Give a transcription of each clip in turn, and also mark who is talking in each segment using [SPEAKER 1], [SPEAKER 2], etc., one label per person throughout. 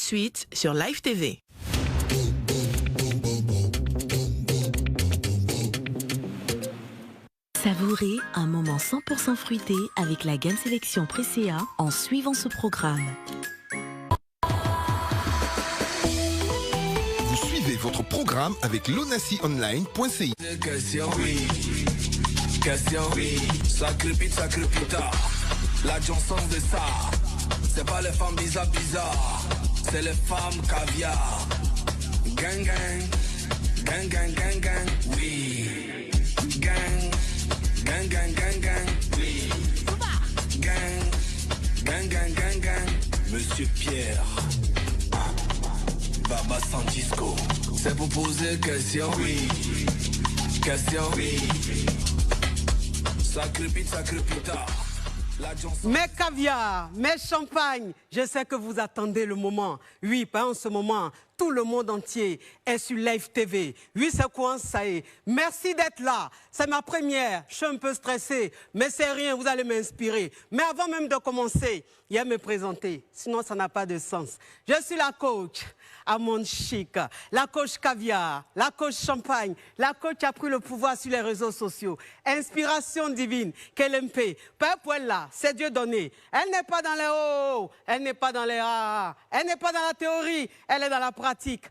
[SPEAKER 1] suite sur Live TV.
[SPEAKER 2] Savourez un moment 100% fruité avec la gamme sélection Presea en suivant ce programme.
[SPEAKER 3] Vous suivez votre programme avec lonacionline.ci.
[SPEAKER 4] Question oui, ça crépite, la chanson de ça, c'est pas les femmes bizarres, c'est les femmes caviar. Gang, oui, gang, oui, gang, Monsieur Pierre, Baba Santisco, c'est pour poser question, oui, ça crépite,
[SPEAKER 5] Mes caviar, mes champagnes, je sais que vous attendez le moment. Oui, pendant ce moment, tout le monde entier est sur Live TV. Oui, c'est quoi ça y est. Merci d'être là. C'est ma première. Je suis un peu stressé, mais c'est rien, vous allez m'inspirer. Mais avant même de commencer, il y a me présenter. Sinon, ça n'a pas de sens. Je suis la coach à Monde Chic, la coach caviar, la coach champagne, la coach qui a pris le pouvoir sur les réseaux sociaux. Inspiration divine, KLMP. Père Pouella, c'est Dieu donné. Elle n'est pas dans les hauts, elle n'est pas dans les ah, elle n'est pas dans la théorie, elle est dans la pratique.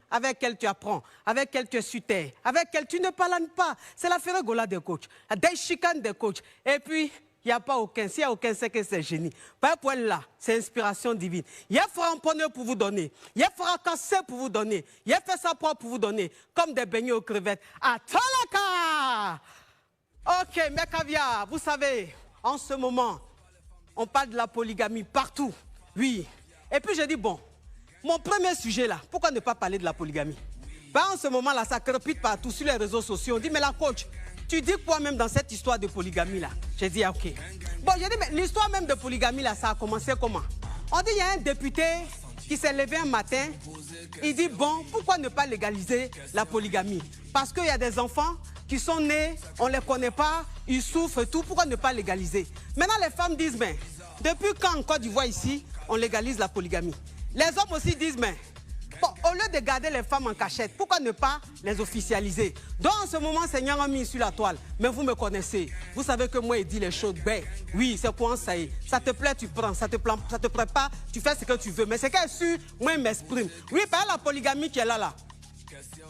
[SPEAKER 5] Avec elle tu apprends, avec elle tu es avec elle tu ne parles pas. C'est la férégola des coachs, des chicanes des coachs. Et puis, il n'y a pas aucun. S'il n'y a aucun, c'est que c'est génie. Père Pouella, c'est inspiration divine. Il y a framponneux pour vous donner. Il y a fracassé pour vous donner. Il y a fait sa propre pour vous donner. Comme des beignets aux crevettes. À Talaka! Ok, mes caviar, vous savez, en ce moment, on parle de la polygamie partout. Oui. Et puis je dis, bon, mon premier sujet là, pourquoi ne pas parler de la polygamie? En ce moment-là, ça crépite partout sur les réseaux sociaux. On dit, mais la coach, tu dis quoi même dans cette histoire de polygamie là? J'ai dit, ok. Bon, j'ai dit, mais l'histoire même de polygamie là, ça a commencé comment? On dit, il y a un député qui s'est levé un matin, il dit, bon, pourquoi ne pas légaliser la polygamie? Parce qu'il y a des enfants qui sont nés, on ne les connaît pas, ils souffrent et tout, pourquoi ne pas légaliser? Maintenant, les femmes disent, mais depuis quand en Côte d'Ivoire ici, on légalise la polygamie? Les hommes aussi disent, mais bon, au lieu de garder les femmes en cachette, pourquoi ne pas les officialiser? Donc en ce moment, Seigneur a mis sur la toile. Mais vous me connaissez. Vous savez que moi, il dit les choses. Ben, oui, c'est quoi ça y est. Ça te plaît, tu prends. Ça te plaît pas, tu fais ce que tu veux. Mais c'est qu'elle su, moi, il m'exprime. Oui, par la polygamie qui est là.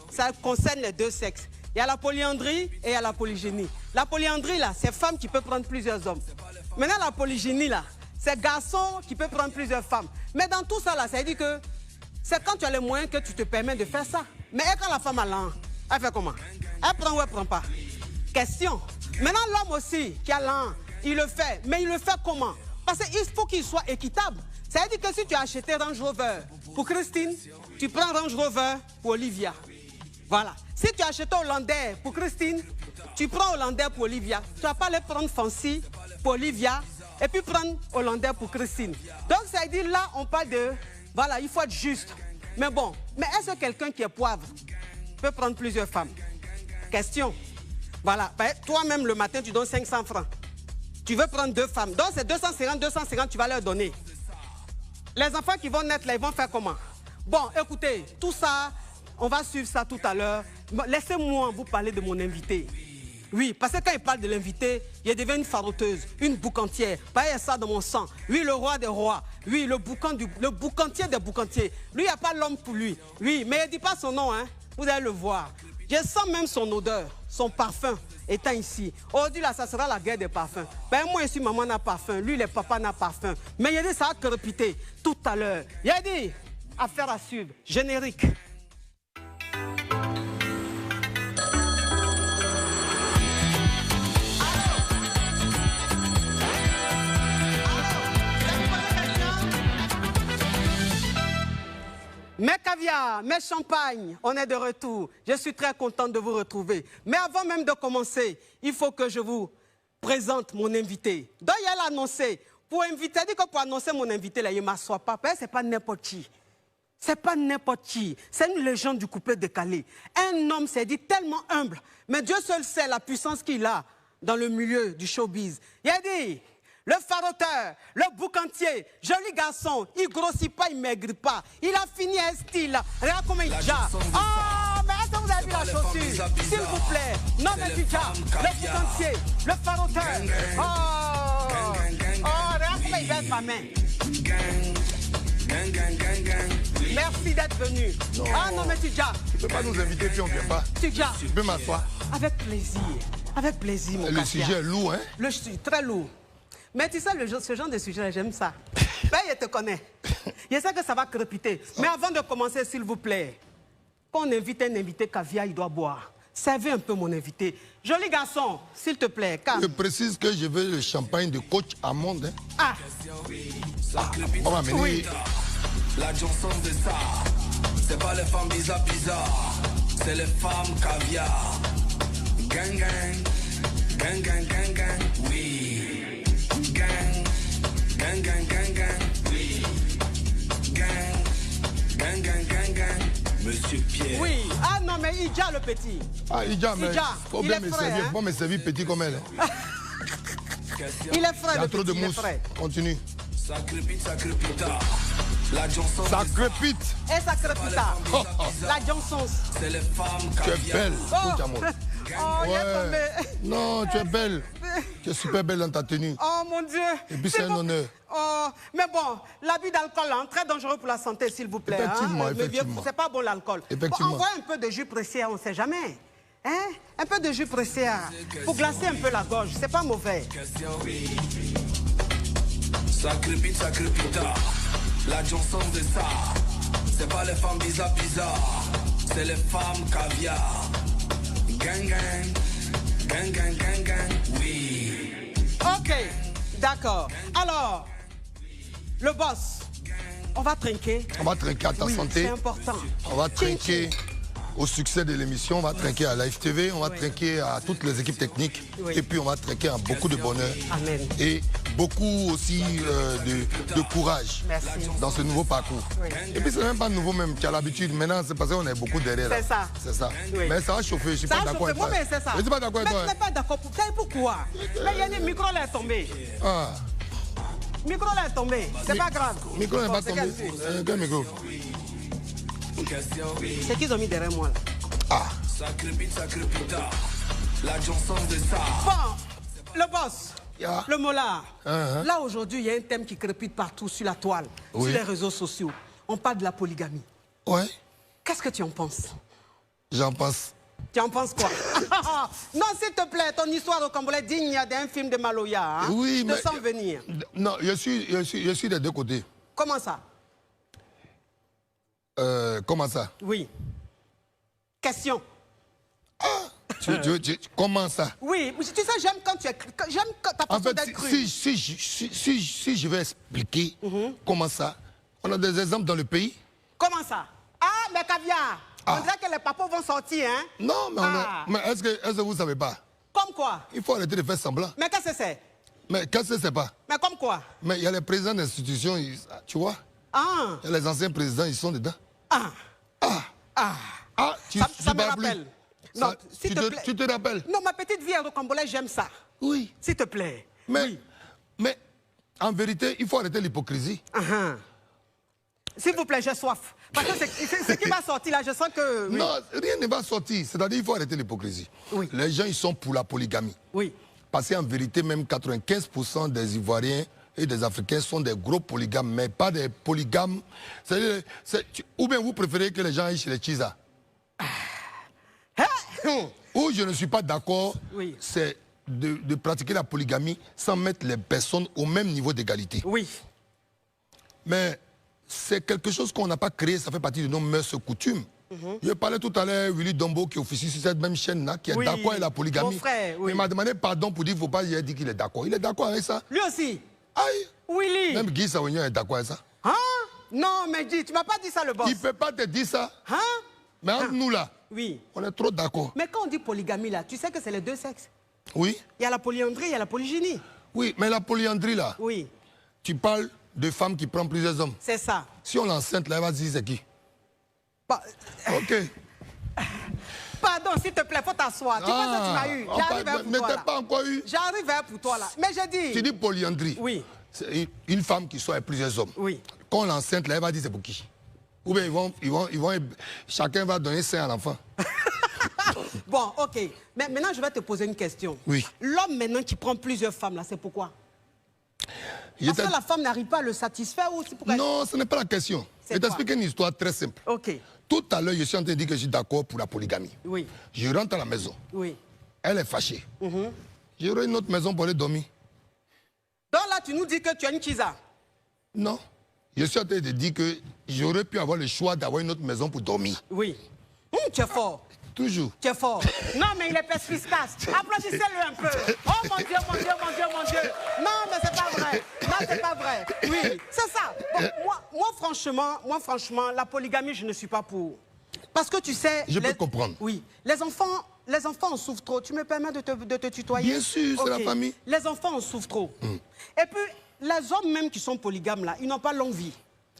[SPEAKER 5] Ça concerne les deux sexes. Il y a la polyandrie et il y a la polygynie. La polyandrie, là, c'est femme qui peut prendre plusieurs hommes. Maintenant, la polygynie, là, c'est garçon qui peut prendre plusieurs femmes. Mais dans tout ça, là, ça veut dire que c'est quand tu as les moyens que tu te permets de faire ça. Mais quand la femme a l'an, elle fait comment? Elle prend ou elle prend pas? Question. Maintenant, l'homme aussi qui a l'an, il le fait. Mais il le fait comment? Parce qu'il faut qu'il soit équitable. Ça veut dire que si tu as acheté Range Rover pour Christine, tu prends Range Rover pour Olivia. Voilà. Si tu as acheté Hollandais pour Christine, tu prends Hollandais pour Olivia. Tu vas pas aller prendre Fancy pour Olivia et puis prendre Hollandais pour Christine. Donc, ça veut dire là, on parle de... Voilà, il faut être juste. Mais bon, mais est-ce que quelqu'un qui est poivre peut prendre plusieurs femmes? Question. Voilà, ben, toi-même le matin, tu donnes 500 francs. Tu veux prendre 2 femmes. Donc c'est 250, tu vas leur donner. Les enfants qui vont naître là, ils vont faire comment? Bon, écoutez, tout ça, on va suivre ça tout à l'heure. Laissez-moi vous parler de mon invité. Oui, parce que quand il parle de l'invité, il devient une faroteuse, une boucantière. Pas ça dans mon sang. Oui, le roi des rois. Oui, le boucantier des boucantiers. Lui, il n'y a pas l'homme pour lui. Oui, mais il ne dit pas son nom, hein. Vous allez le voir. Je sens même son odeur, son parfum étant ici. Aujourd'hui, là, ça sera la guerre des parfums. Ben, moi, ici, maman n'a parfum. Lui, les papas n'a parfum. Mais il a dit, ça a crépité tout à l'heure. Il a dit, affaire à suivre. Générique. Mes caviar, mes champagnes, on est de retour. Je suis très contente de vous retrouver. Mais avant même de commencer, il faut que je vous présente mon invité. Donc, il y a l'annoncé. Pour inviter, dit que pour annoncer mon invité, là, il ne m'assoit pas. Ce n'est pas n'importe qui. C'est pas n'importe qui. C'est une légende du couplet de Calais. Un homme, c'est dit, tellement humble. Mais Dieu seul sait la puissance qu'il a dans le milieu du showbiz. Il a dit, le faroteur, le boucantier, joli garçon, il grossit pas, il maigrit pas. Il a fini un style. Regarde comment il déjà. Oh, mais est-ce que vous avez vu la chaussure? S'il vous plaît. Non, mais déjà, le boucantier, le faroteur. Oh, regarde comment il baisse ma main. Merci d'être venu.
[SPEAKER 3] Non.
[SPEAKER 5] Ah non, mais Tidja.
[SPEAKER 3] Tu peux pas nous inviter puis on vient pas.
[SPEAKER 5] Tidja.
[SPEAKER 3] Tu peux m'asseoir.
[SPEAKER 5] Avec plaisir. Avec plaisir, mon
[SPEAKER 3] Le
[SPEAKER 5] Katia.
[SPEAKER 3] sujet est lourd, hein?
[SPEAKER 5] Le sujet très lourd. Mais tu sais, ce genre de sujet, j'aime ça. Ben, je te connais. Je sais que ça va crépiter. Mais avant de commencer, s'il vous plaît, quand on invite un invité caviar, il doit boire. Servez un peu mon invité. Joli garçon, s'il te plaît, calme.
[SPEAKER 3] Je précise que je veux le champagne de Coach Amond. Hein?
[SPEAKER 5] Ah,
[SPEAKER 3] On va mener.
[SPEAKER 5] oui.
[SPEAKER 4] La Johnson de ça, c'est pas les femmes bizarres, c'est les femmes caviar. Gang gang, gang gang gang gang, oui. Gang, gang gang gang gang, oui. Gang, gang gang gang gang, Monsieur Pierre.
[SPEAKER 5] Oui. Ah non, mais Idja le petit.
[SPEAKER 3] Ah, Idja, mais
[SPEAKER 5] Idja,
[SPEAKER 3] faut
[SPEAKER 5] il
[SPEAKER 3] bien
[SPEAKER 5] est
[SPEAKER 3] me
[SPEAKER 5] frais,
[SPEAKER 3] servir.
[SPEAKER 5] hein?
[SPEAKER 3] Faut me servir petit comme elle. Hein?
[SPEAKER 5] Il est frais,
[SPEAKER 3] Il y a
[SPEAKER 5] le
[SPEAKER 3] trop de
[SPEAKER 5] petit, il est
[SPEAKER 3] mousse.
[SPEAKER 5] frais.
[SPEAKER 3] Continue.
[SPEAKER 4] Ça crépite, la Johnson
[SPEAKER 3] Ça
[SPEAKER 4] de
[SPEAKER 3] crépite.
[SPEAKER 5] Et ça crépita.
[SPEAKER 3] Oh, oh.
[SPEAKER 5] La Johnson.
[SPEAKER 4] c'est les femmes
[SPEAKER 3] Tu es
[SPEAKER 4] caviar.
[SPEAKER 3] belle,
[SPEAKER 5] Oh,
[SPEAKER 3] Coach Amond.
[SPEAKER 5] oh, il est tombé.
[SPEAKER 3] Non, tu es belle. Tu es super belle dans ta tenue.
[SPEAKER 5] Oh mon Dieu.
[SPEAKER 3] Et puis c'est un honneur.
[SPEAKER 5] Oh, mais bon, l'abus d'alcool, hein, très dangereux pour la santé, s'il vous plaît.
[SPEAKER 3] Effectivement,
[SPEAKER 5] hein.
[SPEAKER 3] effectivement.
[SPEAKER 5] C'est pas bon l'alcool.
[SPEAKER 3] Effectivement.
[SPEAKER 5] Bon, envoie un peu de jus pressé, on ne sait jamais. Hein? Un peu de jus pressé pour glacer un peu la gorge, c'est pas mauvais.
[SPEAKER 4] Ça crépite, la Johnson de ça, c'est pas les femmes bizarres, c'est les femmes caviar. Gang gang, gang gang gang gang, oui.
[SPEAKER 5] Ok, d'accord. Alors, le boss, on va trinquer.
[SPEAKER 3] On va trinquer à ta
[SPEAKER 5] Oui,
[SPEAKER 3] santé.
[SPEAKER 5] c'est important.
[SPEAKER 3] On va
[SPEAKER 5] Tching,
[SPEAKER 3] trinquer au succès de l'émission. On va trinquer à Live TV. On va trinquer à toutes les équipes techniques.
[SPEAKER 5] Oui.
[SPEAKER 3] Et puis on va trinquer à beaucoup de bonheur.
[SPEAKER 5] Amen.
[SPEAKER 3] Et beaucoup aussi de courage.
[SPEAKER 5] Merci.
[SPEAKER 3] Dans ce nouveau parcours.
[SPEAKER 5] Oui.
[SPEAKER 3] Et puis c'est même pas nouveau même. Tu as l'habitude. Maintenant, c'est parce qu'on est beaucoup derrière.
[SPEAKER 5] C'est ça.
[SPEAKER 3] C'est ça.
[SPEAKER 5] Oui.
[SPEAKER 3] Mais ça va chauffer. Je suis
[SPEAKER 5] Ça
[SPEAKER 3] pas
[SPEAKER 5] a
[SPEAKER 3] d'accord
[SPEAKER 5] chauffé,
[SPEAKER 3] avec toi.
[SPEAKER 5] moi, mais c'est ça.
[SPEAKER 3] Je suis pas d'accord avec
[SPEAKER 5] Mais
[SPEAKER 3] toi.
[SPEAKER 5] tu n'es pas d'accord. Vous savez pourquoi? Mais il y a des micros là est tombé.
[SPEAKER 3] Ah,
[SPEAKER 5] Micro là est tombé. C'est pas grave.
[SPEAKER 3] micro n'est
[SPEAKER 5] Bon,
[SPEAKER 3] pas
[SPEAKER 5] c'est
[SPEAKER 3] tombé. Quel micro?
[SPEAKER 5] C'est qu'ils ont mis derrière moi là.
[SPEAKER 3] Ah.
[SPEAKER 4] Ça crépite, la Johnson de ça.
[SPEAKER 5] Bon, le boss,
[SPEAKER 3] Yeah.
[SPEAKER 5] le mola.
[SPEAKER 3] Uh-huh.
[SPEAKER 5] Là aujourd'hui, il y a un thème qui crépite partout sur la toile,
[SPEAKER 3] Oui.
[SPEAKER 5] sur les réseaux sociaux. On parle de la polygamie.
[SPEAKER 3] Ouais,
[SPEAKER 5] Qu'est-ce que tu en penses?
[SPEAKER 3] j'en pense.
[SPEAKER 5] Tu en penses quoi? Non, s'il te plaît, ton histoire au Cambodge digne d'un film de Maloya. Hein?
[SPEAKER 3] Oui,
[SPEAKER 5] Je
[SPEAKER 3] mais...
[SPEAKER 5] te sens venir.
[SPEAKER 3] Non, je suis des deux côtés.
[SPEAKER 5] Comment ça?
[SPEAKER 3] Comment ça?
[SPEAKER 5] Oui. Question.
[SPEAKER 3] Comment ça?
[SPEAKER 5] Oui, tu sais, j'aime quand tu es... J'aime ta
[SPEAKER 3] En
[SPEAKER 5] façon
[SPEAKER 3] fait,
[SPEAKER 5] d'être crue.
[SPEAKER 3] si je vais expliquer comment ça, on a des exemples dans le pays.
[SPEAKER 5] Comment ça? Ah, mais caviar. On dirait que les papas vont sortir, hein?
[SPEAKER 3] Non, mais,
[SPEAKER 5] Ah.
[SPEAKER 3] mais est-ce que vous ne savez pas?
[SPEAKER 5] Comme quoi?
[SPEAKER 3] Il faut arrêter de faire semblant.
[SPEAKER 5] Mais qu'est-ce que c'est?
[SPEAKER 3] Mais qu'est-ce que c'est pas?
[SPEAKER 5] Mais comme quoi?
[SPEAKER 3] Mais il y a les présidents d'institutions, tu vois?
[SPEAKER 5] Ah,
[SPEAKER 3] Il y a les anciens présidents, ils sont dedans.
[SPEAKER 5] ah,
[SPEAKER 3] Ah,
[SPEAKER 5] ah.
[SPEAKER 3] ah, tu
[SPEAKER 5] Ça me
[SPEAKER 3] parles plus.
[SPEAKER 5] rappelle. Non,
[SPEAKER 3] Ça,
[SPEAKER 5] s'il te plaît.
[SPEAKER 3] tu te rappelles?
[SPEAKER 5] Non, ma petite vie au Cambodge, j'aime ça.
[SPEAKER 3] Oui.
[SPEAKER 5] S'il te plaît.
[SPEAKER 3] Mais,
[SPEAKER 5] Oui.
[SPEAKER 3] mais en vérité, il faut arrêter l'hypocrisie.
[SPEAKER 5] Ah. S'il vous plaît, j'ai soif. Parce que ce qui va sortir là, je sens que... Oui.
[SPEAKER 3] Non, rien ne va sortir. C'est-à-dire qu'il faut arrêter l'hypocrisie.
[SPEAKER 5] Oui.
[SPEAKER 3] Les gens, ils sont pour la polygamie.
[SPEAKER 5] Oui.
[SPEAKER 3] Parce qu'en vérité, même 95% des Ivoiriens et des Africains sont des gros polygames, mais pas des polygames. Ou bien vous préférez que les gens aillent chez les Chisa. Où je ne suis pas d'accord,
[SPEAKER 5] Oui.
[SPEAKER 3] c'est de pratiquer la polygamie sans mettre les personnes au même niveau d'égalité.
[SPEAKER 5] Oui.
[SPEAKER 3] Mais c'est quelque chose qu'on n'a pas créé, ça fait partie de nos mœurs et coutumes. Je parlais tout à l'heure, Willy Dombo, qui officie sur cette même chaîne-là, qui est
[SPEAKER 5] Oui,
[SPEAKER 3] d'accord avec la polygamie.
[SPEAKER 5] mon frère, oui.
[SPEAKER 3] Il m'a demandé pardon pour dire qu'il ne faut pas, il a dit qu'il est d'accord. Il est d'accord avec ça.
[SPEAKER 5] Lui aussi.
[SPEAKER 3] Aïe.
[SPEAKER 5] Willy.
[SPEAKER 3] Même Guy Sawignon est d'accord avec ça.
[SPEAKER 5] Hein? Non, mais dis, tu m'as pas dit ça, le boss.
[SPEAKER 3] Il ne peut pas te dire ça.
[SPEAKER 5] Hein?
[SPEAKER 3] Mais entre nous là,
[SPEAKER 5] Oui.
[SPEAKER 3] on est trop d'accord.
[SPEAKER 5] Mais quand on dit polygamie là, tu sais que c'est les deux sexes.
[SPEAKER 3] Oui,
[SPEAKER 5] Il y a la polyandrie, il y a la polygynie.
[SPEAKER 3] oui, mais la polyandrie là,
[SPEAKER 5] Oui,
[SPEAKER 3] tu parles de femmes qui prennent plusieurs hommes.
[SPEAKER 5] c'est ça.
[SPEAKER 3] Si on l'enceinte là, elle va se dire c'est qui?
[SPEAKER 5] Bah,
[SPEAKER 3] Ok.
[SPEAKER 5] Pardon, s'il te plaît, faut t'asseoir. Tu penses que tu m'as eu. J'arrive vers pour
[SPEAKER 3] mais
[SPEAKER 5] toi.
[SPEAKER 3] t'as
[SPEAKER 5] Là.
[SPEAKER 3] pas encore eu.
[SPEAKER 5] J'arrive vers pour toi là. Mais je dis.
[SPEAKER 3] Tu dis polyandrie.
[SPEAKER 5] Oui.
[SPEAKER 3] C'est une femme qui soit avec plusieurs hommes.
[SPEAKER 5] Oui.
[SPEAKER 3] Quand l'enceinte, là, elle va dire c'est pour qui? Ou bien chacun va donner sein à l'enfant.
[SPEAKER 5] Bon, ok. Mais maintenant, je vais te poser une question.
[SPEAKER 3] Oui.
[SPEAKER 5] L'homme maintenant qui prend plusieurs femmes là, c'est pourquoi? Parce que la femme n'arrive pas à le satisfaire ou c'est pourquoi?
[SPEAKER 3] Non, ce n'est pas la question. Je t'explique une histoire très simple.
[SPEAKER 5] Ok.
[SPEAKER 3] Tout à l'heure, je suis en train de dire que je suis d'accord pour la polygamie.
[SPEAKER 5] Oui.
[SPEAKER 3] Je rentre à la maison.
[SPEAKER 5] Oui.
[SPEAKER 3] Elle est fâchée. J'aurai une autre maison pour aller dormir.
[SPEAKER 5] Donc là, tu nous dis que tu as une chisa.
[SPEAKER 3] Non. Je suis en train de dire que j'aurais pu avoir le choix d'avoir une autre maison pour dormir.
[SPEAKER 5] Oui. Tu es fort.
[SPEAKER 3] Toujours.
[SPEAKER 5] Tu es fort. Non, mais il est perspicace. Applaudissez-le un peu. Oh mon Dieu, mon Dieu, mon Dieu, mon Dieu. Non, mais c'est pas vrai. Non, c'est pas vrai. Oui, c'est ça. Bon, moi, franchement, la polygamie, je ne suis pas pour. Parce que tu sais...
[SPEAKER 3] Je peux comprendre.
[SPEAKER 5] Oui. Les enfants en souffrent trop. Tu me permets de te tutoyer?
[SPEAKER 3] Bien sûr, c'est la famille.
[SPEAKER 5] Les enfants en souffrent trop. Et puis, les hommes même qui sont polygames, là, ils n'ont pas longue vie.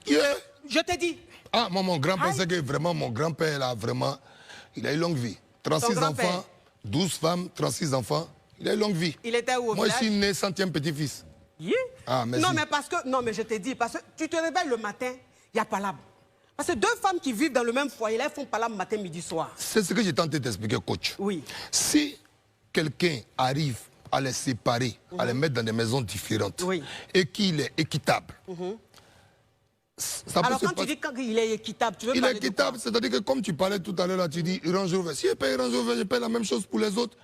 [SPEAKER 3] Yeah.
[SPEAKER 5] Je t'ai dit.
[SPEAKER 3] Ah, moi, mon grand-père, c'est que vraiment, mon grand-père, là, vraiment, il a une longue vie. 36 enfants, 12 femmes, 36 enfants. Il a une longue vie.
[SPEAKER 5] Il était où au
[SPEAKER 3] Moi, je
[SPEAKER 5] village?
[SPEAKER 3] suis né 100e petit-fils.
[SPEAKER 5] Yeah.
[SPEAKER 3] Ah, merci.
[SPEAKER 5] Non, mais parce que... Non, mais je t'ai dit, parce que tu te réveilles le matin, il y a palabre. Parce que deux femmes qui vivent dans le même foyer, là, elles font palabre matin, midi, soir.
[SPEAKER 3] C'est ce que j'ai tenté d'expliquer, coach.
[SPEAKER 5] Oui.
[SPEAKER 3] Si quelqu'un arrive à les séparer, à les mettre dans des maisons différentes,
[SPEAKER 5] Oui.
[SPEAKER 3] et qu'il est équitable, ça
[SPEAKER 5] Alors
[SPEAKER 3] peut se
[SPEAKER 5] quand tu
[SPEAKER 3] passer.
[SPEAKER 5] dis qu'il est équitable, tu veux
[SPEAKER 3] Il est
[SPEAKER 5] parler de quoi?
[SPEAKER 3] équitable, c'est-à-dire que comme tu parlais tout à l'heure, là, tu dis Range Rover. Si je paye Range Rover, je paye la même chose pour les autres.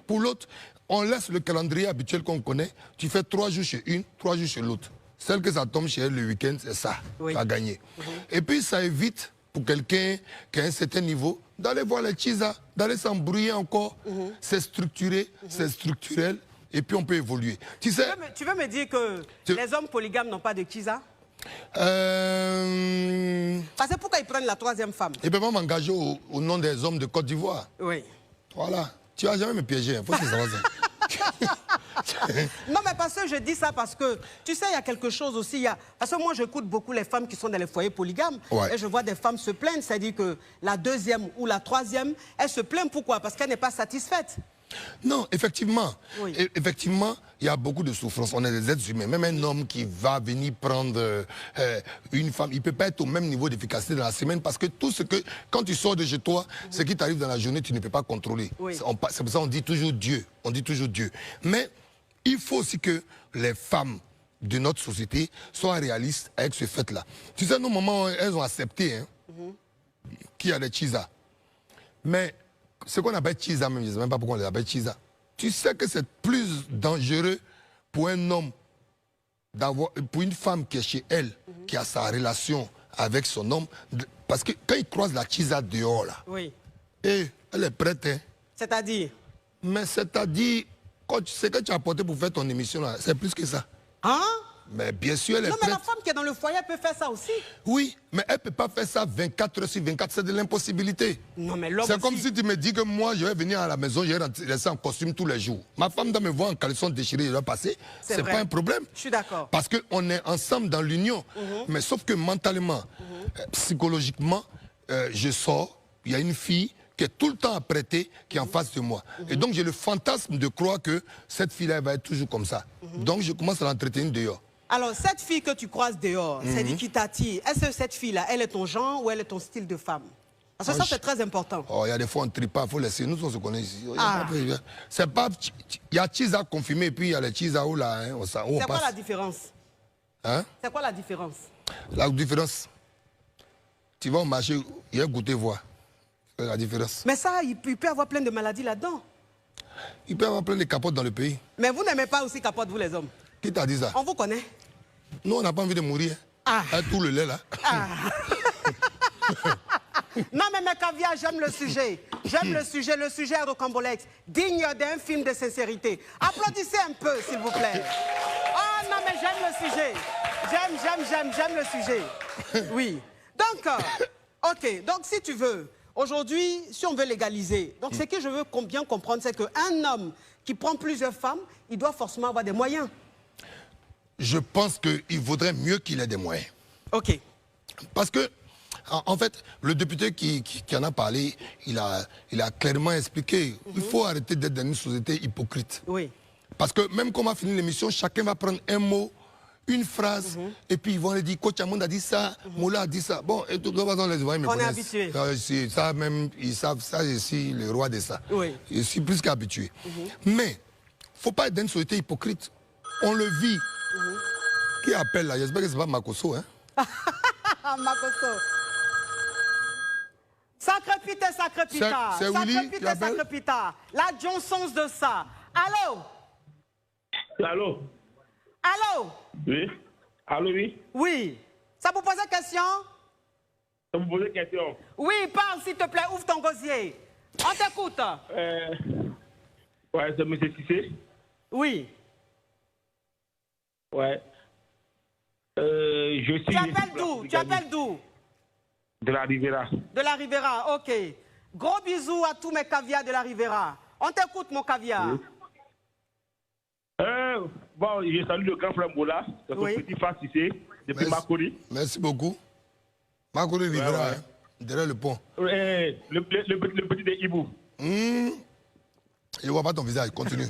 [SPEAKER 3] Pour l'autre, on laisse le calendrier habituel qu'on connaît. Tu fais 3 jours chez une, 3 jours chez l'autre. Celle que ça tombe chez elle le week-end, c'est ça.
[SPEAKER 5] Oui.
[SPEAKER 3] Tu as gagné. Et puis ça évite pour quelqu'un qui a un certain niveau d'aller voir les chisas, d'aller s'embrouiller encore. C'est structuré, c'est structurel. Et puis on peut évoluer. Tu sais,
[SPEAKER 5] Tu veux me dire que les hommes polygames n'ont pas de chisa? Parce que pourquoi ils prennent la troisième femme?
[SPEAKER 3] ils ne peuvent pas m'engager au nom des hommes de Côte d'Ivoire.
[SPEAKER 5] Oui.
[SPEAKER 3] Voilà. Tu vas jamais me piéger. Il faut que ça va.
[SPEAKER 5] Non, mais parce que je dis ça parce que, tu sais, il y a quelque chose aussi. Parce que moi, j'écoute beaucoup les femmes qui sont dans les foyers polygames.
[SPEAKER 3] Ouais.
[SPEAKER 5] Et je vois des femmes se plaindre. C'est-à-dire que la deuxième ou la troisième, elle se plaint. Pourquoi? Parce qu'elle n'est pas satisfaite.
[SPEAKER 3] Non, effectivement.
[SPEAKER 5] Oui.
[SPEAKER 3] Effectivement, il y a beaucoup de souffrance. On est des êtres humains. Même un homme qui va venir prendre une femme, il ne peut pas être au même niveau d'efficacité dans la semaine parce que tout ce que, quand tu sors de chez toi, ce qui t'arrive dans la journée, tu ne peux pas contrôler.
[SPEAKER 5] Oui.
[SPEAKER 3] C'est pour ça qu'on dit toujours Dieu. On dit toujours Dieu. Mais il faut aussi que les femmes de notre société soient réalistes avec ce fait-là. Tu sais, nos mamans, elles ont accepté qu'il y a des chisas. Mais ce qu'on appelle chisa, même, je ne sais même pas pourquoi on les appelle chisa. Tu sais que c'est plus dangereux pour un homme, pour une femme qui est chez elle, qui a sa relation avec son homme, parce que quand il croise la chisa dehors, là,
[SPEAKER 5] Oui.
[SPEAKER 3] et elle est prête, hein.
[SPEAKER 5] C'est-à-dire?
[SPEAKER 3] Mais c'est-à-dire, ce que tu as apporté pour faire ton émission, là, c'est plus que ça.
[SPEAKER 5] Hein?
[SPEAKER 3] Mais bien sûr, elle est
[SPEAKER 5] Non, mais
[SPEAKER 3] prête.
[SPEAKER 5] la femme qui est dans le foyer peut faire ça aussi.
[SPEAKER 3] Oui, mais elle ne peut pas faire ça 24 heures sur 24, c'est de l'impossibilité.
[SPEAKER 5] Non, mais l'homme
[SPEAKER 3] C'est comme
[SPEAKER 5] aussi.
[SPEAKER 3] si tu me dis que moi, je vais venir à la maison, je vais rester en costume tous les jours. Ma femme doit me voir en caleçon déchiré, je vais passer. C'est
[SPEAKER 5] vrai.
[SPEAKER 3] pas un problème.
[SPEAKER 5] Je suis d'accord.
[SPEAKER 3] Parce qu'on est ensemble dans l'union. Mais sauf que mentalement, psychologiquement, je sors, il y a une fille qui est tout le temps apprêtée, qui est en face de moi. Et donc, j'ai le fantasme de croire que cette fille-là elle va être toujours comme ça. Donc, je commence à l'entretenir dehors.
[SPEAKER 5] Alors, cette fille que tu croises dehors, c'est dit qui t'attire. Est-ce que cette fille-là, elle est ton genre ou elle est ton style de femme? Parce que ça, c'est très important.
[SPEAKER 3] Oh, il y a des fois, on ne trie pas, il faut laisser. Nous, on se connaît ici.
[SPEAKER 5] Ah.
[SPEAKER 3] C'est pas... Il y a Chisa confirmé, et puis il y a les Chisa où là, hein, où on
[SPEAKER 5] C'est
[SPEAKER 3] passe.
[SPEAKER 5] quoi la différence?
[SPEAKER 3] Hein?
[SPEAKER 5] C'est quoi la différence?
[SPEAKER 3] La différence, tu vas au marché, il y a goûter, voir. C'est la différence.
[SPEAKER 5] Mais ça, il peut y avoir plein de maladies là-dedans.
[SPEAKER 3] Il peut y avoir plein de capotes dans le pays.
[SPEAKER 5] Mais vous n'aimez pas aussi capote, vous les hommes?
[SPEAKER 3] Qui t'a dit ça?
[SPEAKER 5] On vous connaît.
[SPEAKER 3] Nous, on n'a pas envie de mourir.
[SPEAKER 5] Ah.
[SPEAKER 3] Avec tout le lait, là.
[SPEAKER 5] Ah. Non, mais Caviar, j'aime le sujet. J'aime le sujet est rocambolesque, digne d'un film de sincérité. Applaudissez un peu, s'il vous plaît. Oh non, mais j'aime le sujet. J'aime le sujet. Oui. Donc, ok, donc si tu veux, aujourd'hui, si on veut légaliser, donc ce que je veux bien comprendre, c'est qu'un homme qui prend plusieurs femmes, il doit forcément avoir des moyens.
[SPEAKER 3] Je pense qu'il vaudrait mieux qu'il ait des moyens.
[SPEAKER 5] Ok.
[SPEAKER 3] Parce que, En fait, le député qui en a parlé, il a clairement expliqué. Il faut arrêter d'être dans une société hypocrite.
[SPEAKER 5] Oui.
[SPEAKER 3] Parce que même quand on va finir l'émission, chacun va prendre un mot, une phrase, et puis ils vont lui dire, Coach Amond a dit ça, Moula a dit ça. Bon, et tout le monde les voit,
[SPEAKER 5] On est habitué.
[SPEAKER 3] Ça même, ils savent ça, je suis le roi de ça.
[SPEAKER 5] Oui.
[SPEAKER 3] Je suis plus qu'habitué. Mais, il ne faut pas être dans une société hypocrite. On le vit. Qui appelle là? J'espère que ce n'est pas Makoso, hein?
[SPEAKER 5] Makoso. Sacré pita, sacré pita.
[SPEAKER 3] C'est Willy
[SPEAKER 5] Sacré
[SPEAKER 3] qui
[SPEAKER 5] pita,
[SPEAKER 3] appelle?
[SPEAKER 5] sacré pita. La Johnson's de ça. Allô?
[SPEAKER 1] Allô?
[SPEAKER 5] Allô?
[SPEAKER 1] Oui? Allô, oui?
[SPEAKER 5] Oui. Ça vous pose une question?
[SPEAKER 1] Ça vous pose une question?
[SPEAKER 5] Oui, parle s'il te plaît, ouvre ton gosier. On t'écoute.
[SPEAKER 1] Ouais, c'est M. Cissé.
[SPEAKER 5] Oui.
[SPEAKER 1] Ouais. Je suis...
[SPEAKER 5] Tu appelles d'où? Tu appelles d'où?
[SPEAKER 1] De la Rivera.
[SPEAKER 5] De la Rivera, ok. Gros bisous à tous mes caviars de la Rivera. On t'écoute, mon caviar.
[SPEAKER 1] Oui. Bon, je salue le grand frère Moula, c'est son petit frère Cissé, depuis Makori.
[SPEAKER 3] Merci beaucoup. Makori Rivera, hein, derrière le pont.
[SPEAKER 1] Le petit de Ibou.
[SPEAKER 3] Je ne vois pas ton visage, continue.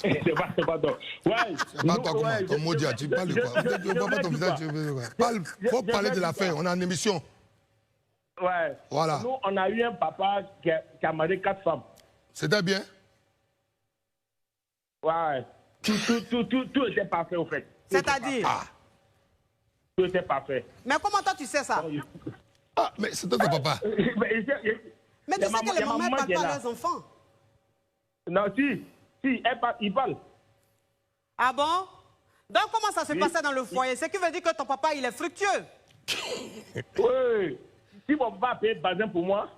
[SPEAKER 1] C'est pas toi. Ouais.
[SPEAKER 3] C'est pas toi comment, ton mot tu parles de quoi? Je ne vois pas ton visage, tu veux quoi? Il faut parler de l'affaire, on est en émission.
[SPEAKER 1] Ouais.
[SPEAKER 3] Voilà.
[SPEAKER 1] Nous, on a eu un papa qui a marié 4 femmes.
[SPEAKER 3] C'était bien?
[SPEAKER 1] Ouais. Tout était parfait, au fait.
[SPEAKER 5] C'est-à-dire?
[SPEAKER 1] Tout était parfait.
[SPEAKER 5] Mais comment toi tu sais ça?
[SPEAKER 3] Ah, mais c'est ton papa.
[SPEAKER 5] Mais tu sais que les mamans ne parlent pas à leurs enfants.
[SPEAKER 1] Non, si, il parle.
[SPEAKER 5] Ah bon? Donc comment ça se passait dans le foyer? Ce qui veut dire que ton papa, il est fructueux.
[SPEAKER 1] Oui. Si mon papa a payé le bazin pour moi,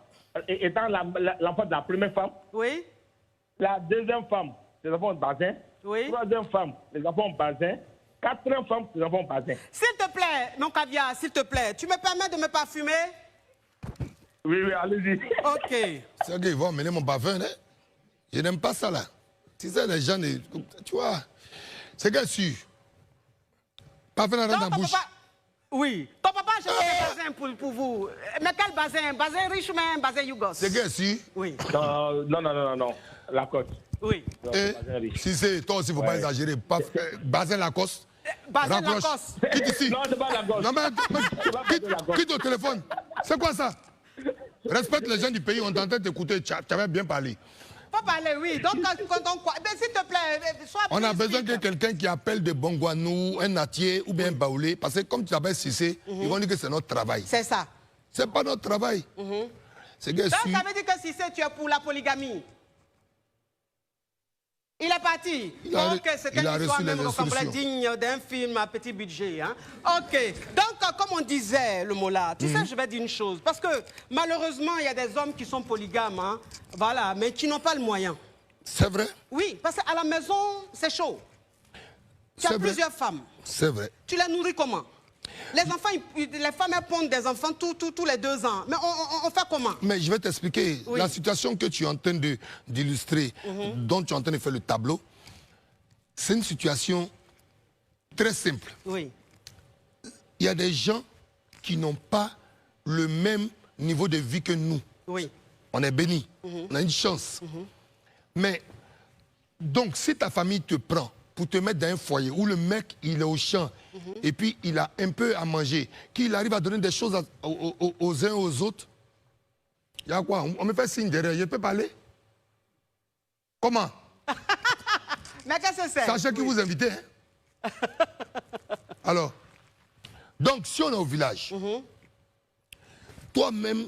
[SPEAKER 1] étant l'enfant de la première femme,
[SPEAKER 5] oui.
[SPEAKER 1] La deuxième femme, les enfants ont bazin.
[SPEAKER 5] Oui.
[SPEAKER 1] Troisième femme, les enfants ont bazin. Quatrième femme, les enfants ont bazin.
[SPEAKER 5] S'il te plaît, mon caviar, s'il te plaît, tu me permets de me parfumer?
[SPEAKER 1] Oui, allez-y.
[SPEAKER 5] Ok.
[SPEAKER 3] C'est qu'ils vont emmener mon parfum, hein? Je n'aime pas ça, là. Tu sais, les gens, tu vois, c'est que sûr. Parfum dans la bouche.
[SPEAKER 5] Papa... Oui. Ton papa a acheté des bazins pour vous. Mais quel bazin? Bazin riche ou un bazin Yougos?
[SPEAKER 3] C'est que sûr.
[SPEAKER 5] Oui.
[SPEAKER 1] Non. La côte.
[SPEAKER 5] Oui.
[SPEAKER 1] Non,
[SPEAKER 3] Et si c'est toi aussi, il ne faut pas exagérer. Bazin Lacoste.
[SPEAKER 5] Bazin Lacoste.
[SPEAKER 3] Quitte ici.
[SPEAKER 1] Non, c'est pas Lacoste.
[SPEAKER 3] Non, mais quitte au téléphone. C'est quoi ça? Respecte les gens du pays, on est en train d'écouter. Tu avais bien parlé.
[SPEAKER 5] Faut parler, oui. Donc, quand on quoi? Ben, s'il te plaît, sois
[SPEAKER 3] on a
[SPEAKER 5] plus
[SPEAKER 3] besoin de quelqu'un qui appelle de Bongwanou, un natier ou bien un baoulé. Parce que comme tu t'appelles Cissé, ils vont dire que c'est notre travail.
[SPEAKER 5] C'est ça.
[SPEAKER 3] C'est pas notre travail. C'est que
[SPEAKER 5] donc, ça veut dire que Cissé, tu es pour la polygamie. Il est parti. Donc, c'était une histoire même ressemblait digne d'un film à petit budget. Hein? Ok. Donc, comme on disait, le mot là, tu sais, je vais dire une chose. Parce que, malheureusement, il y a des hommes qui sont polygames, hein, voilà, mais qui n'ont pas le moyen.
[SPEAKER 3] C'est vrai?
[SPEAKER 5] Oui, parce qu'à la maison, c'est chaud. Tu as plusieurs femmes.
[SPEAKER 3] C'est vrai.
[SPEAKER 5] Tu les nourris comment? Les enfants, les femmes, elles pondent des enfants tous les 2 ans. Mais on fait comment?
[SPEAKER 3] Mais je vais t'expliquer. Oui. La situation que tu es en train d'illustrer, dont tu es en train de faire le tableau, c'est une situation très simple.
[SPEAKER 5] Oui.
[SPEAKER 3] Il y a des gens qui n'ont pas le même niveau de vie que nous.
[SPEAKER 5] Oui.
[SPEAKER 3] On est bénis. On a une chance. Mais, donc, si ta famille te prend pour te mettre dans un foyer où le mec, il est au champ, et puis il a un peu à manger, qu'il arrive à donner des choses aux uns et aux autres, il y a quoi? On me fait signe derrière, je peux parler? Comment?
[SPEAKER 5] Mais qu'est-ce que c'est?
[SPEAKER 3] Sachez qui vous invitez. Hein? Alors, donc si on est au village, toi-même,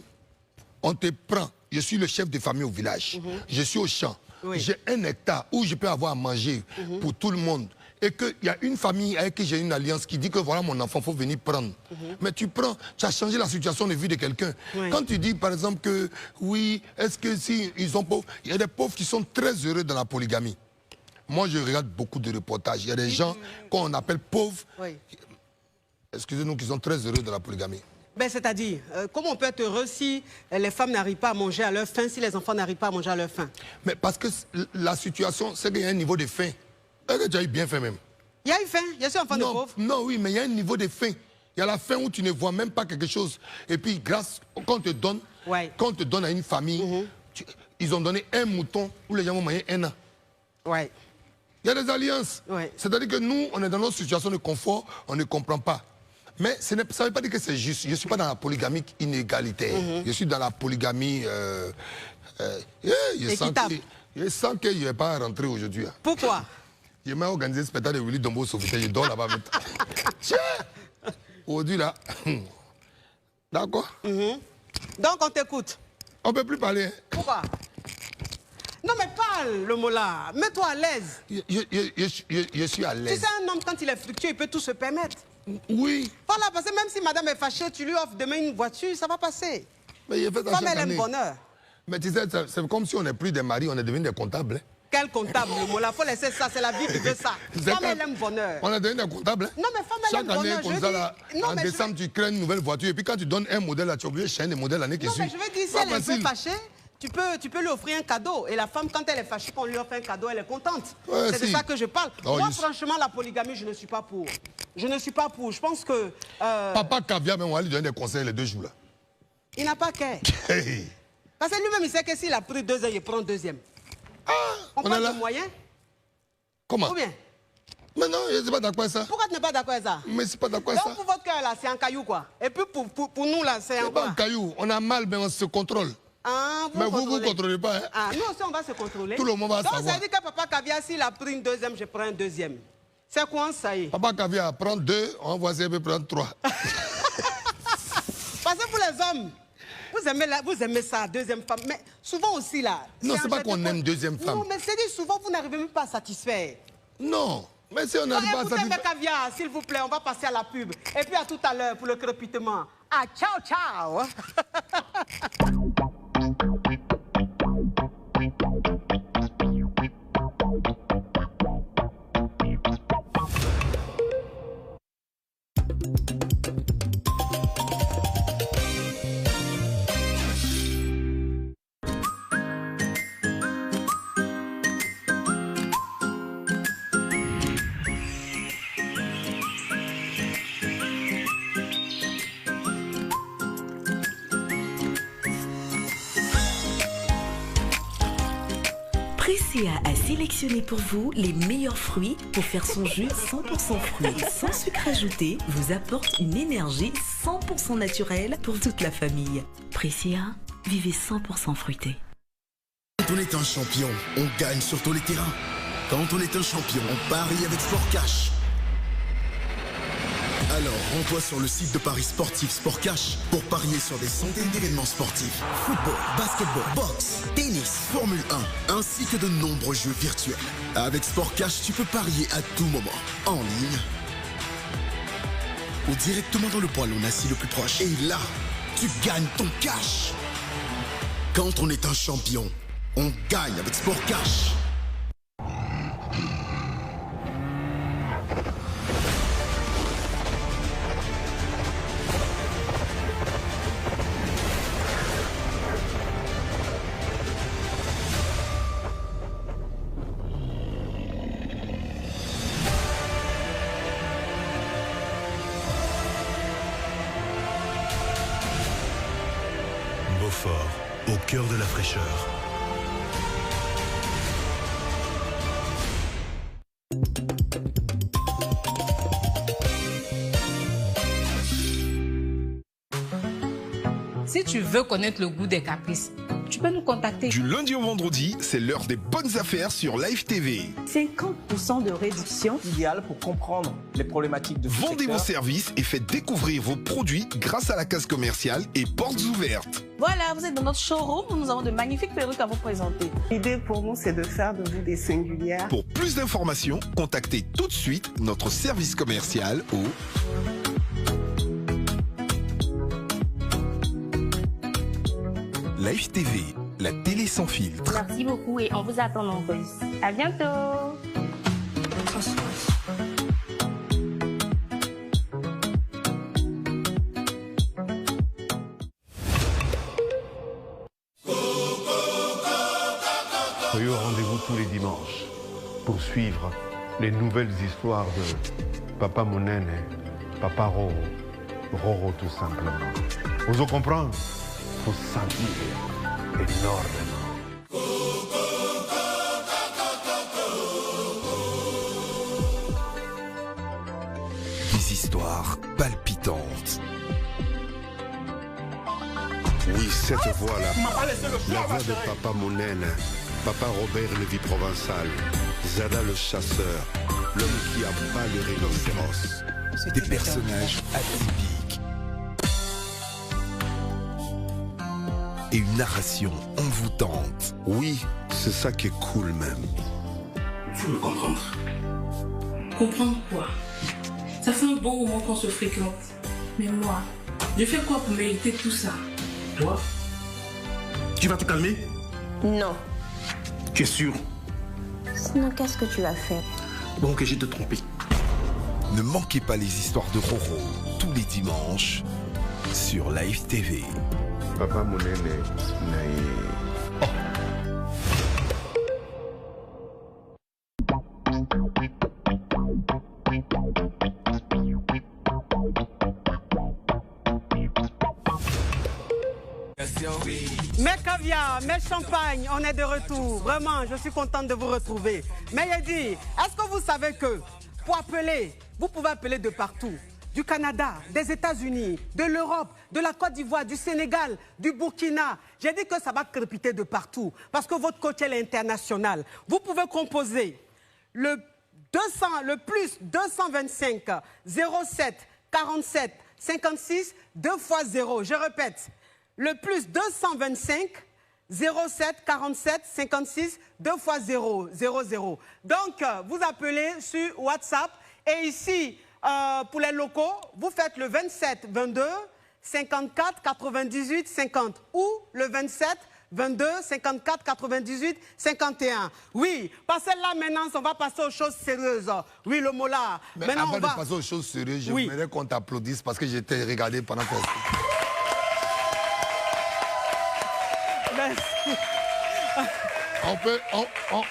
[SPEAKER 3] on te prend, je suis le chef de famille au village, je suis au champ, j'ai 1 hectare où je peux avoir à manger pour tout le monde. Et qu'il y a une famille avec qui j'ai une alliance qui dit que voilà mon enfant, il faut venir prendre. Mais tu prends, tu as changé la situation de vie de quelqu'un. Quand tu dis par exemple que oui, est-ce que si ils sont pauvres, il y a des pauvres qui sont très heureux dans la polygamie. Moi je regarde beaucoup de reportages, il y a des gens qu'on appelle pauvres, excusez-nous, qui sont très heureux dans la polygamie.
[SPEAKER 5] Ben, c'est-à-dire, comment on peut être heureux si les femmes n'arrivent pas à manger à leur faim, si les enfants n'arrivent pas à manger à leur faim?
[SPEAKER 3] Mais parce que la situation, c'est qu'il y a un niveau de faim. Est-ce que tu as eu bien faim même?
[SPEAKER 5] Il y a eu faim, je suis enfant de pauvre.
[SPEAKER 3] Non, oui, mais il y a un niveau de faim Il y a la fin où tu ne vois même pas quelque chose. Et puis, grâce, quand on te donne, quand on te donne à une famille, ils ont donné un mouton où les gens vont manger un an.
[SPEAKER 5] Ouais.
[SPEAKER 3] Il y a des alliances. C'est-à-dire que nous, on est dans notre situation de confort, on ne comprend pas. Mais ça ne veut pas dire que c'est juste. Je ne suis pas dans la polygamie inégalitaire. Je suis dans la polygamie... je sens que je ne vais pas rentrer aujourd'hui.
[SPEAKER 5] Pourquoi?
[SPEAKER 3] Je m'ai organisé le spectacle de Willy Dombo Sauveté. Je dors là-bas maintenant. Aujourd'hui, là. D'accord?
[SPEAKER 5] Donc, on t'écoute.
[SPEAKER 3] On ne peut plus parler.
[SPEAKER 5] Pourquoi? Non, mais parle le mot là. Mets-toi à l'aise.
[SPEAKER 3] Je suis à l'aise.
[SPEAKER 5] Tu sais, un homme, quand il est fructueux, il peut tout se permettre.
[SPEAKER 3] Oui.
[SPEAKER 5] Voilà, parce que même si madame est fâchée, tu lui offres demain une voiture, ça va passer.
[SPEAKER 3] Mais il fait ça
[SPEAKER 5] Femme,
[SPEAKER 3] chaque
[SPEAKER 5] elle aime
[SPEAKER 3] année.
[SPEAKER 5] bonheur.
[SPEAKER 3] Mais tu sais, c'est comme si on n'est plus des maris, on est devenu des comptables.
[SPEAKER 5] Quel comptable, le mot là, faut laisser ça, c'est la vie qui veut ça. Femme, elle aime bonheur.
[SPEAKER 3] On est devenu des comptables.
[SPEAKER 5] Non, mais femme, elle aime bonheur.
[SPEAKER 3] Chaque année, comme ça, là, en décembre, tu crées une nouvelle voiture. Et puis quand tu donnes un modèle, là, tu es obligé de changer des modèles l'année qui suit.
[SPEAKER 5] Non, mais je veux dire, si elle est un peu fâchée, tu peux lui offrir un cadeau. Et la femme, quand elle est fâchée, qu'on lui offre un cadeau, elle est contente.
[SPEAKER 3] Ouais,
[SPEAKER 5] c'est de ça que je parle. Moi, franchement, la polygamie, je ne suis pas pour. Je ne suis pas pour. Je pense que...
[SPEAKER 3] Papa Caviar, même, on va lui donner des conseils les 2 jours, là.
[SPEAKER 5] Il n'a pas qu'à. Parce que lui-même, il sait que s'il a pris 2 ans, il prend 2e.
[SPEAKER 3] Ah,
[SPEAKER 5] on parle de moyens.
[SPEAKER 3] Comment?
[SPEAKER 5] Ou bien?
[SPEAKER 3] Mais non, je ne suis pas d'accord avec ça.
[SPEAKER 5] Pourquoi tu n'es pas d'accord avec ça?
[SPEAKER 3] Mais je ne suis pas d'accord avec ça.
[SPEAKER 5] Donc pour votre cœur, là, c'est un caillou, quoi. Et puis pour nous, là, c'est un
[SPEAKER 3] pas un caillou. On a mal, mais on se contrôle.
[SPEAKER 5] Ah,
[SPEAKER 3] mais vous ne contrôlez pas. Hein?
[SPEAKER 5] Ah, nous aussi, on va se contrôler.
[SPEAKER 3] Tout le monde va savoir.
[SPEAKER 5] Donc ça veut dire que Papa Caviar, s'il a pris une 2e, je prends un 2e. C'est quoi ça y est?
[SPEAKER 3] Papa Caviar, prend 2, on va essayer de prendre 3.
[SPEAKER 5] Parce que pour les hommes, vous aimez ça, 2e femme. Mais souvent aussi, là...
[SPEAKER 3] Non, c'est pas qu'on aime 2e femme.
[SPEAKER 5] Non, mais c'est dit, souvent, vous n'arrivez même pas à satisfaire.
[SPEAKER 3] Non, mais si on n'arrive pas à satisfaire...
[SPEAKER 5] Écoutez, Caviar, s'il vous plaît, on va passer à la pub. Et puis à tout à l'heure pour le crépitement. Ah, ciao, ciao.
[SPEAKER 2] Pressia a sélectionné pour vous les meilleurs fruits pour faire son jus 100% fruits. Sans sucre ajouté, vous apporte une énergie 100% naturelle pour toute la famille. Pressia, vivez 100% fruité.
[SPEAKER 6] Quand on est un champion, on gagne sur tous les terrains. Quand on est un champion, on parie avec Sport Cash. Alors, rends-toi sur le site de Paris Sportif Sport Cash pour parier sur des centaines d'événements sportifs. Football, basketball, boxe, tennis, Formule 1, ainsi que de nombreux jeux virtuels. Avec Sport Cash, tu peux parier à tout moment, en ligne ou directement dans le poêlon assis le plus proche. Et là, tu gagnes ton cash. Quand on est un champion, on gagne avec Sport Cash.
[SPEAKER 7] Beaufort, au cœur de la fraîcheur.
[SPEAKER 8] Si tu veux connaître le goût des caprices, tu peux nous contacter.
[SPEAKER 9] Du lundi au vendredi, c'est l'heure des bonnes affaires sur Live TV.
[SPEAKER 10] 50% de réduction.
[SPEAKER 11] Idéal pour comprendre les problématiques de ce
[SPEAKER 9] Vendez vos services et faites découvrir vos produits grâce à la case commerciale et portes ouvertes.
[SPEAKER 10] Voilà, vous êtes dans notre showroom où nous avons de magnifiques perruques à vous présenter.
[SPEAKER 12] L'idée pour nous, c'est de faire de vous des singulières.
[SPEAKER 9] Pour plus d'informations, contactez tout de suite notre service commercial au... Live TV, la télé sans filtre.
[SPEAKER 13] Merci beaucoup et on vous attend nombreux. À bientôt.
[SPEAKER 14] Soyez au rendez-vous tous les dimanches pour suivre les nouvelles histoires de Papa Monene, Papa Ro Roro tout simplement. Vous comprenez? Faut sentir énormément.
[SPEAKER 6] Des histoires palpitantes.
[SPEAKER 7] Oui, cette voix-là, la voix de Papa Mounène, Papa Robert Lévy Provençal, Zada le chasseur, l'homme qui abat le rhinocéros.
[SPEAKER 6] Des personnages atypiques. Et une narration envoûtante.
[SPEAKER 7] Oui, c'est ça qui est cool même.
[SPEAKER 15] Il faut me comprendre. Comprendre quoi? Ça fait un bon moment qu'on se fréquente. Mais moi, je fais quoi pour mériter tout ça?
[SPEAKER 11] Toi? Tu vas te calmer?
[SPEAKER 12] Non.
[SPEAKER 11] Tu es sûr?
[SPEAKER 12] Sinon, qu'est-ce que tu as fait?
[SPEAKER 11] Bon, que j'ai te trompé.
[SPEAKER 6] Ne manquez pas les histoires de Roro tous les dimanches sur Live TV.
[SPEAKER 14] Papa Mounene,
[SPEAKER 5] Mes caviar, mes champagnes, on est de retour. Vraiment, je suis contente de vous retrouver. Mais il dit, est-ce que vous savez que pour appeler, vous pouvez appeler de partout, du Canada, des États-Unis, de l'Europe, de la Côte d'Ivoire, du Sénégal, du Burkina. J'ai dit que ça va crépiter de partout parce que votre coach est international. Vous pouvez composer le plus 225 07 47 56 2 x 0. Je répète, le plus 225 07 47 56 2 x 0 00. Donc, vous appelez sur WhatsApp et ici, pour les locaux, vous faites le 27 22 54 98 50 ou le 27 22 54 98 51. Oui, parce que là maintenant, on va passer aux choses sérieuses. Oui, le mot là.
[SPEAKER 3] Mais
[SPEAKER 5] maintenant,
[SPEAKER 3] avant de passer aux choses sérieuses, je voudrais qu'on t'applaudisse parce que j'étais regardé pendant que...
[SPEAKER 5] Merci.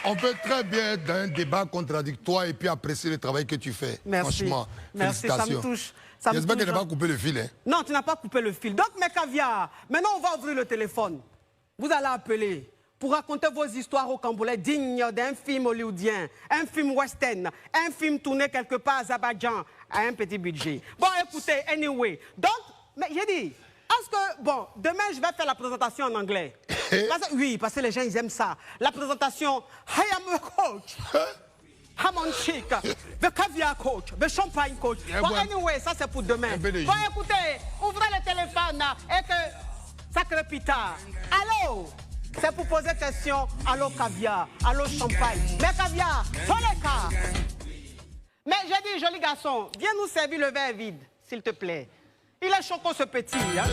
[SPEAKER 3] On peut très bien être dans un débat contradictoire et puis apprécier le travail que tu fais.
[SPEAKER 5] Merci.
[SPEAKER 3] Franchement,
[SPEAKER 5] merci,
[SPEAKER 3] félicitations.
[SPEAKER 5] ça me touche.
[SPEAKER 3] J'espère que tu n'as pas coupé le fil. Hein?
[SPEAKER 5] Non, tu n'as pas coupé le fil. Donc, mes caviars, maintenant on va ouvrir le téléphone. Vous allez appeler pour raconter vos histoires au Cambodge dignes d'un film hollywoodien, un film western, un film tourné quelque part à Azerbaïdjan à un petit budget. Bon, écoutez, anyway. Donc, mais j'ai dit... Est-ce que, bon, demain, je vais faire la présentation en anglais. Oui, parce que les gens, ils aiment ça. La présentation, I am a coach. I'm on chic. The caviar coach. The champagne coach. Bon, anyway, ça, c'est pour demain. Bon, écoutez, ouvrez le téléphone et que ça crépite. Allô? C'est pour poser question. Allô, caviar. Allô, champagne. Mais caviar, faut les cas. Mais j'ai dit, joli garçon, viens nous servir le verre vide, s'il te plaît. Il est choquant ce petit, hein?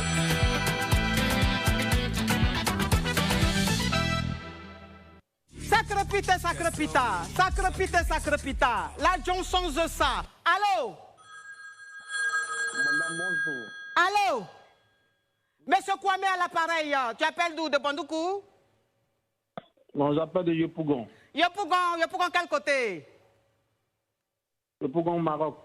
[SPEAKER 5] Ça crépite, ça crépite. Ça crépite, ça crépite. La Johnson de ça. Allô?
[SPEAKER 1] Madame, bonjour.
[SPEAKER 5] Allô? Monsieur Kwame à l'appareil. Tu appelles d'où? De Bandoukou?
[SPEAKER 1] Non, j'appelle de Yopougon.
[SPEAKER 5] Yopougon quel côté?
[SPEAKER 1] Yopougon, Maroc.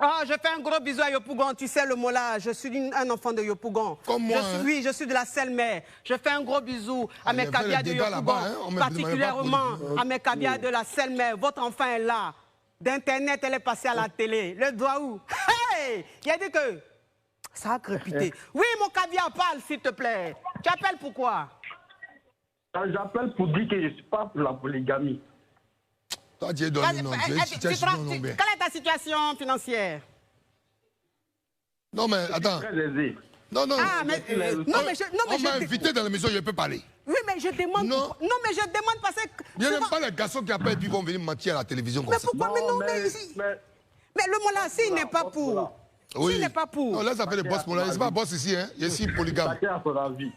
[SPEAKER 5] Ah, je fais un gros bisou à Yopougon, tu sais le mot là, je suis un enfant de Yopougon.
[SPEAKER 3] Comme moi,
[SPEAKER 5] Oui, je suis de la Selle-Mer. Je fais un gros bisou à mes caviars de Yopougon, particulièrement à mes caviars de la Selle-Mer. Votre enfant est là. D'Internet, elle est passée à la télé. Le doigt où? Hey! Il a dit que ça a crépité. Oui, mon caviar, parle s'il te plaît. Tu appelles pourquoi?
[SPEAKER 1] J'appelle pour dire que je ne suis pas pour la polygamie.
[SPEAKER 3] Toi, tu es donné, non. Quelle
[SPEAKER 5] est ta situation financière?
[SPEAKER 3] Non, mais attends.
[SPEAKER 1] Très aisé.
[SPEAKER 3] Non,
[SPEAKER 5] Ah, mais,
[SPEAKER 3] on m'a invité dans la maison, je peux parler.
[SPEAKER 5] Oui, mais je demande. Non, mais je demande parce que.
[SPEAKER 3] Je n'aime pas les garçons qui appellent et puis vont venir mentir à la télévision comme ça.
[SPEAKER 5] Mais pourquoi? Mais le mot là, s'il n'est pas pour.
[SPEAKER 3] Oui.
[SPEAKER 5] S'il n'est pas pour.
[SPEAKER 3] Non, là, ça fait le boss pour là. C'est pas boss ici, hein. Je suis polygame.
[SPEAKER 1] Chacun a son avis.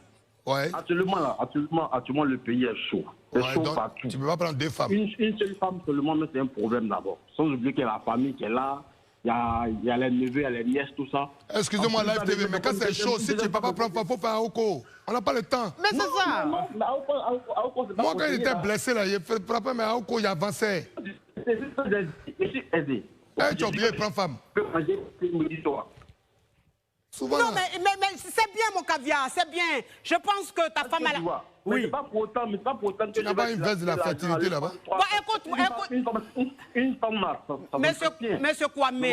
[SPEAKER 3] Ouais.
[SPEAKER 1] Actuellement, le pays est chaud. C'est chaud
[SPEAKER 3] donc,
[SPEAKER 1] partout.
[SPEAKER 3] Tu ne peux pas prendre deux femmes.
[SPEAKER 1] Une seule femme seulement, mais c'est un problème d'abord. Sans oublier qu'il y a la famille qui est là, il y a les neveux, il y a les nièces, tout ça.
[SPEAKER 3] Excusez-moi, Live TV, mais quand c'est chaud, si tu ne peux pas prendre femme, il faut faire Aoko. On n'a pas le temps.
[SPEAKER 5] Mais c'est ça.
[SPEAKER 3] Moi, quand il était blessé, là, il frappait, mais Aoko, il avançait.
[SPEAKER 1] Je suis aidé.
[SPEAKER 3] Tu as oublié de prendre femme. Souvent.
[SPEAKER 5] Non, mais c'est bien, mon caviar, c'est bien. Je pense que ta femme a la...
[SPEAKER 1] Oui. Pas pour autant, mais pas pour autant que
[SPEAKER 3] tu n'as pas une veste de la fertilité là-bas.
[SPEAKER 5] Bon, écoute.
[SPEAKER 1] Une femme là.
[SPEAKER 5] Monsieur Kwame,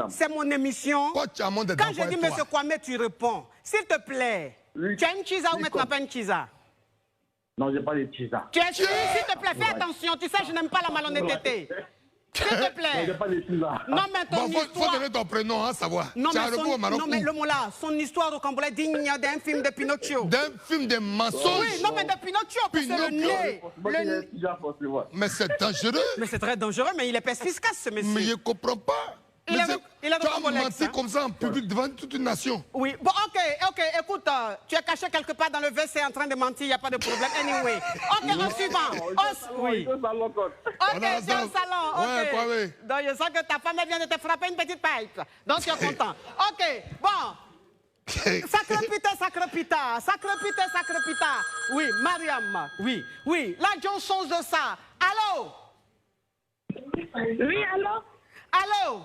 [SPEAKER 5] c'est mon émission.
[SPEAKER 3] Quand
[SPEAKER 5] je dis Monsieur Kwame, tu réponds. S'il te plaît, tu as une chisa ou maintenant pas une chisa?
[SPEAKER 1] Non, j'ai pas de chisa.
[SPEAKER 5] Tu es sûr? S'il te plaît, fais attention. Tu sais, je n'aime pas la malhonnêteté. S'il te plaît. Non, mais ton histoire...
[SPEAKER 3] faut donner ton prénom, hein, savoir.
[SPEAKER 5] Non, mais le mot là, son histoire au Cambodge digne d'un film de Pinocchio.
[SPEAKER 3] D'un film de mensonges.
[SPEAKER 5] Oui, non, mais de Pinocchio, parce que le nez...
[SPEAKER 3] Mais c'est dangereux.
[SPEAKER 5] Mais c'est très dangereux, mais il est perspicace, ce monsieur.
[SPEAKER 3] Mais je ne comprends pas.
[SPEAKER 5] Il a
[SPEAKER 3] tu as menti comme ça en public devant toute une nation.
[SPEAKER 5] Oui, bon, ok, écoute, tu es caché quelque part dans le WC en train de mentir, il n'y a pas de problème. Anyway, ok, au suivant. Oui. Ok, c'est au salon, ok.
[SPEAKER 3] Ouais.
[SPEAKER 5] Donc, je sens que ta femme vient de te frapper une petite pipe. Donc, tu es content. Ok, bon. Sacre pita. Oui, Mariam, oui. La Johnson de ça. Allô?
[SPEAKER 16] Oui, allô?
[SPEAKER 5] Allô?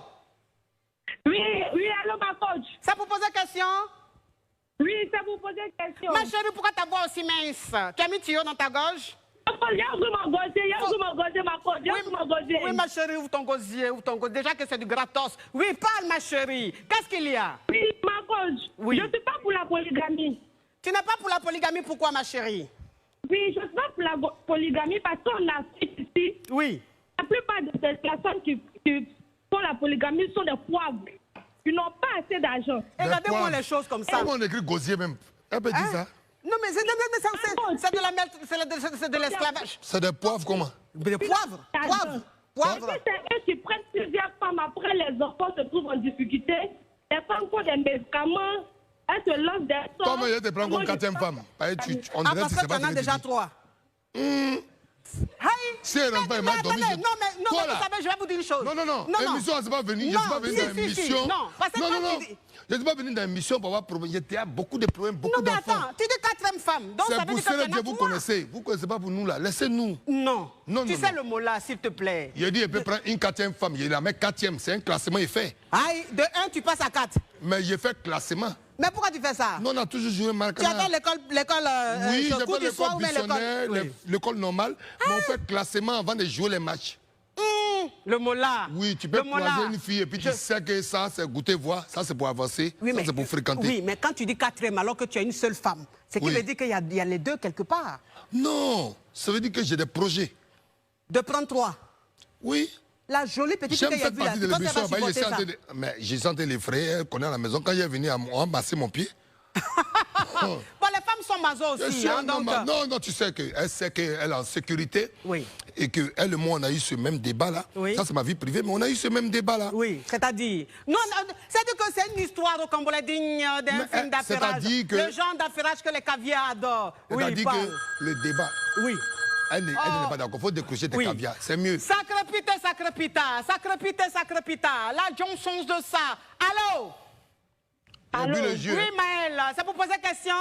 [SPEAKER 16] Oui, allô, ma coach.
[SPEAKER 5] Ça vous pose question?
[SPEAKER 16] Oui, ça vous pose question.
[SPEAKER 5] Ma chérie, pourquoi ta voix aussi mince? Tu as mis tuyau dans ta gorge? Oui, ma chérie, ouvre ton gosier, Déjà que c'est du gratos. Oui, parle, ma chérie. Qu'est-ce qu'il y a?
[SPEAKER 16] Oui, ma coach.
[SPEAKER 5] Oui.
[SPEAKER 16] Je ne suis pas pour la polygamie.
[SPEAKER 5] Tu n'es pas pour la polygamie, pourquoi, ma chérie?
[SPEAKER 16] Oui, je ne suis pas pour la polygamie parce qu'on a fait ici.
[SPEAKER 5] Oui.
[SPEAKER 16] La plupart de ces personnes qui font la polygamie sont des poivres. Ils n'ont pas assez d'argent.
[SPEAKER 5] Regardez-moi les choses comme ça.
[SPEAKER 3] Comment on écrit gosier même? Elle peut dire ça?
[SPEAKER 5] Non, mais c'est de l'esclavage.
[SPEAKER 3] C'est des poivres comment?
[SPEAKER 5] Des poivres. Poivres.
[SPEAKER 16] C'est eux qui prennent plusieurs femmes après les enfants se trouvent en difficulté. Les femmes font des médicaments. Elles se lancent des sorts.
[SPEAKER 3] Comment elle te prend comme 4e femme?
[SPEAKER 5] Parce que tu en as déjà 3.
[SPEAKER 3] Si elle rentre pas, elle m'a dormi.
[SPEAKER 5] Non, vous savez, je vais vous dire une chose.
[SPEAKER 3] Non. Émission, je ne suis pas venu. Je ne suis pas venu dans l'émission.
[SPEAKER 5] Non.
[SPEAKER 3] Je ne suis pas venu dans l'émission pour avoir problème. Il y a beaucoup de problèmes, beaucoup d'enfants.
[SPEAKER 5] Non, mais attends, tu dis 4e femme. Donc ça veut dire que tu en as 3.
[SPEAKER 3] Vous connaissez. Vous ne connaissez pas pour nous là. Laissez-nous.
[SPEAKER 5] Non. Tu sais le mot là, s'il te plaît.
[SPEAKER 3] Il a dit qu'il peut prendre une 4e femme. Il la met 4e. C'est un classement, il fait.
[SPEAKER 5] De 1, tu passes à 4.
[SPEAKER 3] Mais il fait classement.
[SPEAKER 5] Mais pourquoi tu fais ça?
[SPEAKER 3] Non, on a toujours joué Maracana.
[SPEAKER 5] Tu as fait l'école
[SPEAKER 3] oui, j'ai fait l'école buissonnaire, l'école normale. Mais on fait classement avant de jouer les matchs.
[SPEAKER 5] Le mot là.
[SPEAKER 3] Oui, tu peux croiser une fille et puis tu sais que ça, c'est goûter voir. Ça, c'est pour avancer.
[SPEAKER 5] Oui,
[SPEAKER 3] ça, c'est pour fréquenter.
[SPEAKER 5] Oui, mais quand tu dis 4e alors que tu as une seule femme, c'est qu'il veut dire qu'il y a les deux quelque part.
[SPEAKER 3] Non, ça veut dire que j'ai des projets.
[SPEAKER 5] De prendre 3?
[SPEAKER 3] Oui.
[SPEAKER 5] La jolie petite fille qu'il y a vu là, tu penses qu'elle va supporter ça?
[SPEAKER 3] Mais j'ai senti les frères qu'on est à la maison. Quand il est venu, on a massé mon pied.
[SPEAKER 5] Bon, les femmes sont maso aussi.
[SPEAKER 3] Non, tu sais qu'elle sait qu'elle est en sécurité.
[SPEAKER 5] Oui.
[SPEAKER 3] Et qu'elle et moi, on a eu ce même débat là.
[SPEAKER 5] Oui.
[SPEAKER 3] Ça, c'est ma vie privée, mais on a eu ce même débat là.
[SPEAKER 5] Oui, c'est-à-dire. Non, c'est-à-dire que c'est une histoire au Cambodge digne d'un film d'affairage. Le genre d'affairage que les caviars adorent.
[SPEAKER 3] C'est-à-dire que le débat.
[SPEAKER 5] Oui.
[SPEAKER 3] Elle n'est pas d'accord. Il faut décrocher tes caviars. C'est mieux.
[SPEAKER 5] Sacre pita. La Johnson de ça. Allô? Oui, Maëlle, ça vous pose question?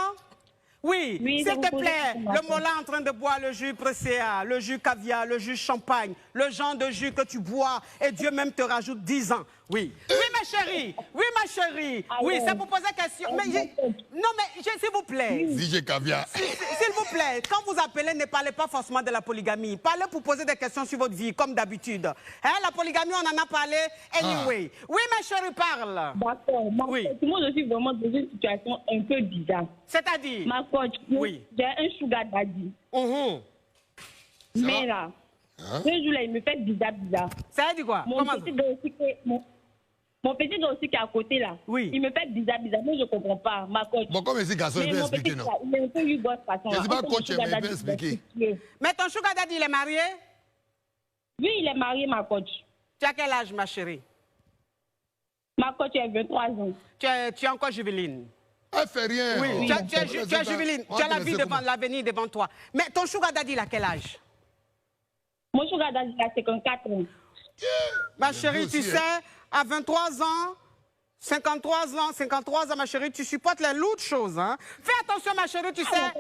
[SPEAKER 5] Oui, s'il te plaît, le mot là en train de boire le jus Presea, le jus caviar, le jus champagne, le genre de jus que tu bois et Dieu même te rajoute 10 ans. Oui, ma chérie. Oui, ça vous pose question. Mais s'il vous plaît.
[SPEAKER 3] DJ Caviar.
[SPEAKER 5] S'il vous plaît, quand vous appelez, ne parlez pas forcément de la polygamie. Parlez pour poser des questions sur votre vie, comme d'habitude. La polygamie, on en a parlé anyway. Oui, ma chérie, parle.
[SPEAKER 16] D'accord. Moi, je suis vraiment dans une situation un peu bizarre.
[SPEAKER 5] C'est-à-dire?
[SPEAKER 16] Ma coach, j'ai un sugar daddy. Mais là, ce jour-là, il me fait bizarre.
[SPEAKER 5] Ça veut dire quoi?
[SPEAKER 16] Mon petit gars aussi qui est à côté là, il me fait bizarre. Moi, je ne comprends pas. Ma coach.
[SPEAKER 3] Bon, comme ici, garçon, il peut expliquer, non?
[SPEAKER 16] Il est un peu yougosse façon.
[SPEAKER 3] Je ne sais pas coach, mais il peut expliquer.
[SPEAKER 5] Mais ton sugar daddy, il est marié?
[SPEAKER 16] Oui, il est marié, ma coach.
[SPEAKER 5] Tu as quel âge, ma chérie?
[SPEAKER 16] Ma coach, elle a 23 ans.
[SPEAKER 5] Tu es encore juvéline?
[SPEAKER 3] Elle fait rien.
[SPEAKER 5] Oui, tu es juvéline. Tu as l'avenir devant toi. Mais ton sugar daddy, il a quel âge?
[SPEAKER 16] Mon sugar daddy, il a 54 ans.
[SPEAKER 5] Ma chérie, tu sais, à 23 ans, 53 ans, ma chérie, tu supportes les lourdes choses. Hein? Fais attention, ma chérie, tu sais.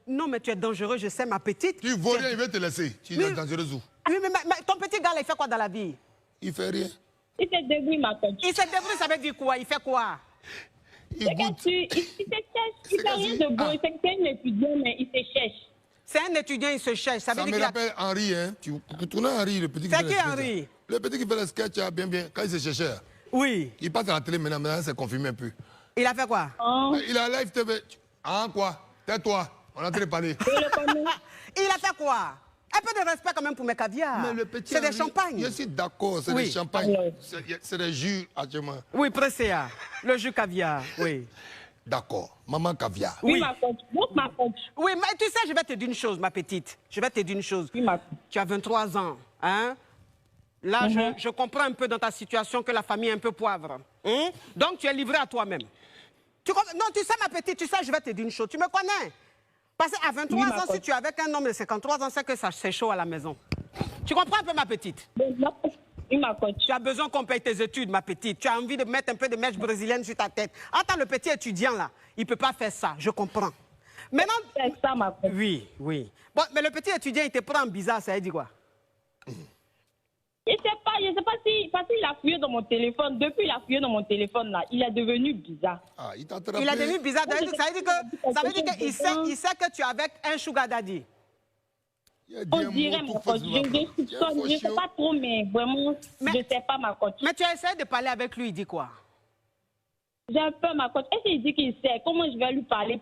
[SPEAKER 5] Non, mais tu es dangereux, je sais, ma petite.
[SPEAKER 3] Tu vaux rien, il va te laisser. Tu es dangereux où?
[SPEAKER 5] Oui, mais ton petit gars, il fait quoi dans la vie?
[SPEAKER 3] Il fait rien.
[SPEAKER 16] Il se débrouille, ma coach.
[SPEAKER 5] Il se débrouille, ça veut dire quoi? Il fait quoi?
[SPEAKER 16] Il se cherche. Il fait rien de bon. C'est un étudiant, mais il se cherche.
[SPEAKER 5] C'est un étudiant, il se cherche. Ça
[SPEAKER 3] me rappelle Henri, hein. Tu connais Henri, le petit qui fait
[SPEAKER 5] le sketch. C'est qui Henri?
[SPEAKER 3] Le petit qui fait le sketch, bien, quand il se cherchait.
[SPEAKER 5] Oui.
[SPEAKER 3] Il passe à la télé maintenant, c'est confirmé un peu.
[SPEAKER 5] Il a fait quoi?
[SPEAKER 3] Il a live TV. Ah, quoi? Tais-toi. On a en train de parler.
[SPEAKER 5] Il a fait quoi? Un peu de respect quand même pour mes caviars. C'est des champagnes.
[SPEAKER 3] Je suis d'accord, c'est des champagnes. C'est des jus actuellement.
[SPEAKER 5] Oui, Presséa. Le jus caviar, oui.
[SPEAKER 3] D'accord. Maman caviar.
[SPEAKER 5] Oui,
[SPEAKER 16] ma coach.
[SPEAKER 5] Oui, mais tu sais, je vais te dire une chose, ma petite. Je vais te dire une chose.
[SPEAKER 16] Oui, ma...
[SPEAKER 5] Tu as 23 ans, hein? Là, je comprends un peu dans ta situation que la famille est un peu poivre. Hein? Donc, tu es livré à toi-même. Non, tu sais, ma petite, tu sais, je vais te dire une chose. Tu me connais. Parce qu'à 23 ans, si tu es avec un homme de 53 ans, c'est que c'est chaud à la maison. Tu comprends un peu, ma petite?
[SPEAKER 16] Oui, ma coach.
[SPEAKER 5] Tu as besoin qu'on paye tes études, ma petite. Tu as envie de mettre un peu de mèche brésilienne sur ta tête. Attends, le petit étudiant, là, il ne peut pas faire ça, je comprends. Maintenant...
[SPEAKER 16] C'est ça, ma coach.
[SPEAKER 5] Oui, oui. Bon, mais le petit étudiant, il te prend bizarre, ça veut dire quoi?
[SPEAKER 16] Je sais pas si... Parce qu'il a fouillé dans mon téléphone. Depuis, il a fouillé dans mon téléphone, là. Il est devenu bizarre.
[SPEAKER 3] Ah, il t'a attrapé.
[SPEAKER 5] Il est devenu bizarre. Ça veut dire qu'il sait que tu es avec un sugar daddy.
[SPEAKER 16] On dirait, ma coach. Je ne sais pas trop, mais vraiment, je ne sais pas, ma coach.
[SPEAKER 5] Mais tu as essayé de parler avec lui, il dit quoi?
[SPEAKER 16] J'ai un peu, ma coach. Est-ce qu'il dit qu'il sait? Comment je vais lui parler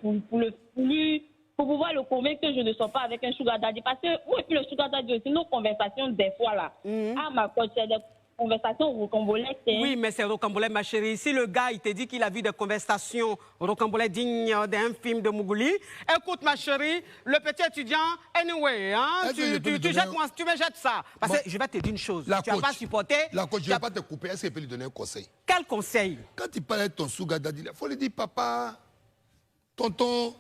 [SPEAKER 16] pour pouvoir le convaincre que je ne sois pas avec un sugar daddy? Parce que, oui, et puis le sugar daddy aussi, nos conversations, des fois, là. Ah, ma coach, c'est des conversations rocambolesques.
[SPEAKER 5] Oui, mais c'est rocambolesque, ma chérie. Si le gars, il te dit qu'il a vu des conversations rocambolesques dignes d'un film de Mougouli, écoute, ma chérie, le petit étudiant, anyway, hein, tu me jettes ça. Parce que je vais te dire une chose. Tu n'as pas supporté.
[SPEAKER 3] La coach, je ne vais pas te couper. Est-ce qu'elle peut lui donner un conseil?
[SPEAKER 5] Quel conseil?
[SPEAKER 3] Quand il parle de ton sugar daddy, il faut lui dire, papa, tonton...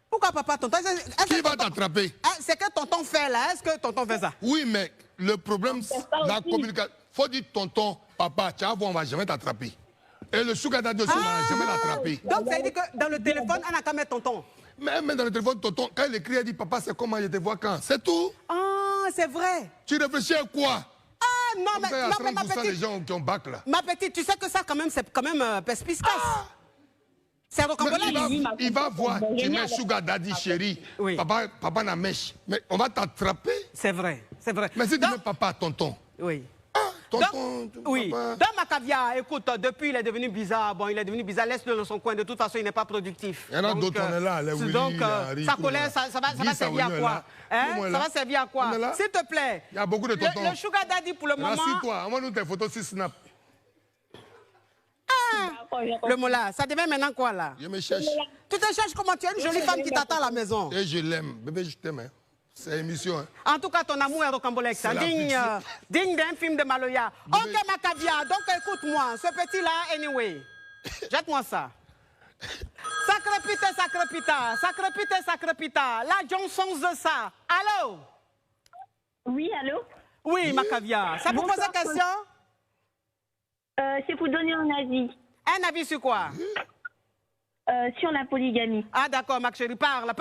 [SPEAKER 5] Pourquoi papa, tonton?
[SPEAKER 3] Qui va t'attraper?
[SPEAKER 5] C'est que tonton fait là. Est-ce que tonton fait ça?
[SPEAKER 3] Oui, mais le problème, la communication. Il faut dire tonton, papa, tu vas voir, on ne va jamais t'attraper. Et le sugar daddy aussi, on ne va jamais l'attraper.
[SPEAKER 5] Donc, ça veut dire que dans le téléphone, on n'a qu'à mettre tonton.
[SPEAKER 3] Même dans le téléphone, tonton, quand il écrit, il dit, papa, c'est comment je te vois quand? C'est tout.
[SPEAKER 5] Ah, c'est vrai.
[SPEAKER 3] Tu réfléchis à quoi?
[SPEAKER 5] Ah, non, mais ma petite...
[SPEAKER 3] les gens qui ont bac, là.
[SPEAKER 5] Ma petite, tu sais que ça, quand même, c'est quand même perspicace. C'est rocambolesque.
[SPEAKER 3] Il va voir, tu mets sugar daddy, chérie. Oui. Papa n'a mèche. Mais on va t'attraper.
[SPEAKER 5] C'est vrai, c'est vrai.
[SPEAKER 3] Mais si tu mets papa, tonton.
[SPEAKER 5] Oui.
[SPEAKER 3] Tonton,
[SPEAKER 5] oui.
[SPEAKER 3] Papa.
[SPEAKER 5] Dans ma caviar, écoute, depuis il est devenu bizarre. Bon, il est devenu bizarre. Laisse-le dans son coin. De toute façon, il n'est pas productif.
[SPEAKER 3] Il y en a d'autres, on est là.
[SPEAKER 5] Donc, sa colère, ça va servir à quoi? Hein? Ça va servir à quoi? S'il te plaît.
[SPEAKER 3] Il y a beaucoup de tontons.
[SPEAKER 5] Le sugar daddy, pour le moment...
[SPEAKER 3] Rassure-toi, envoie-nous tes photos sur Snap.
[SPEAKER 5] Le mot là, ça devient maintenant quoi là?
[SPEAKER 3] Je me cherche.
[SPEAKER 5] Tu te cherches comment? Tu as une jolie femme qui t'attend à la maison.
[SPEAKER 3] Et je l'aime. Bébé, je t'aime. Hein. C'est émission. Hein.
[SPEAKER 5] En tout cas, ton amour est rocambolesque. Digne d'un film de Maloya. Ok, ma caviar. Donc écoute-moi. Ce petit-là, anyway. Jette-moi ça. Sacré pita. La Johnson de ça. Allô?
[SPEAKER 13] Oui, allô?
[SPEAKER 5] Oui, ma caviar. Ça vous pose une question?
[SPEAKER 13] C'est pour donner un avis.
[SPEAKER 5] Un avis sur quoi?
[SPEAKER 13] Sur la polygamie.
[SPEAKER 5] Ah d'accord, ma chérie, parle.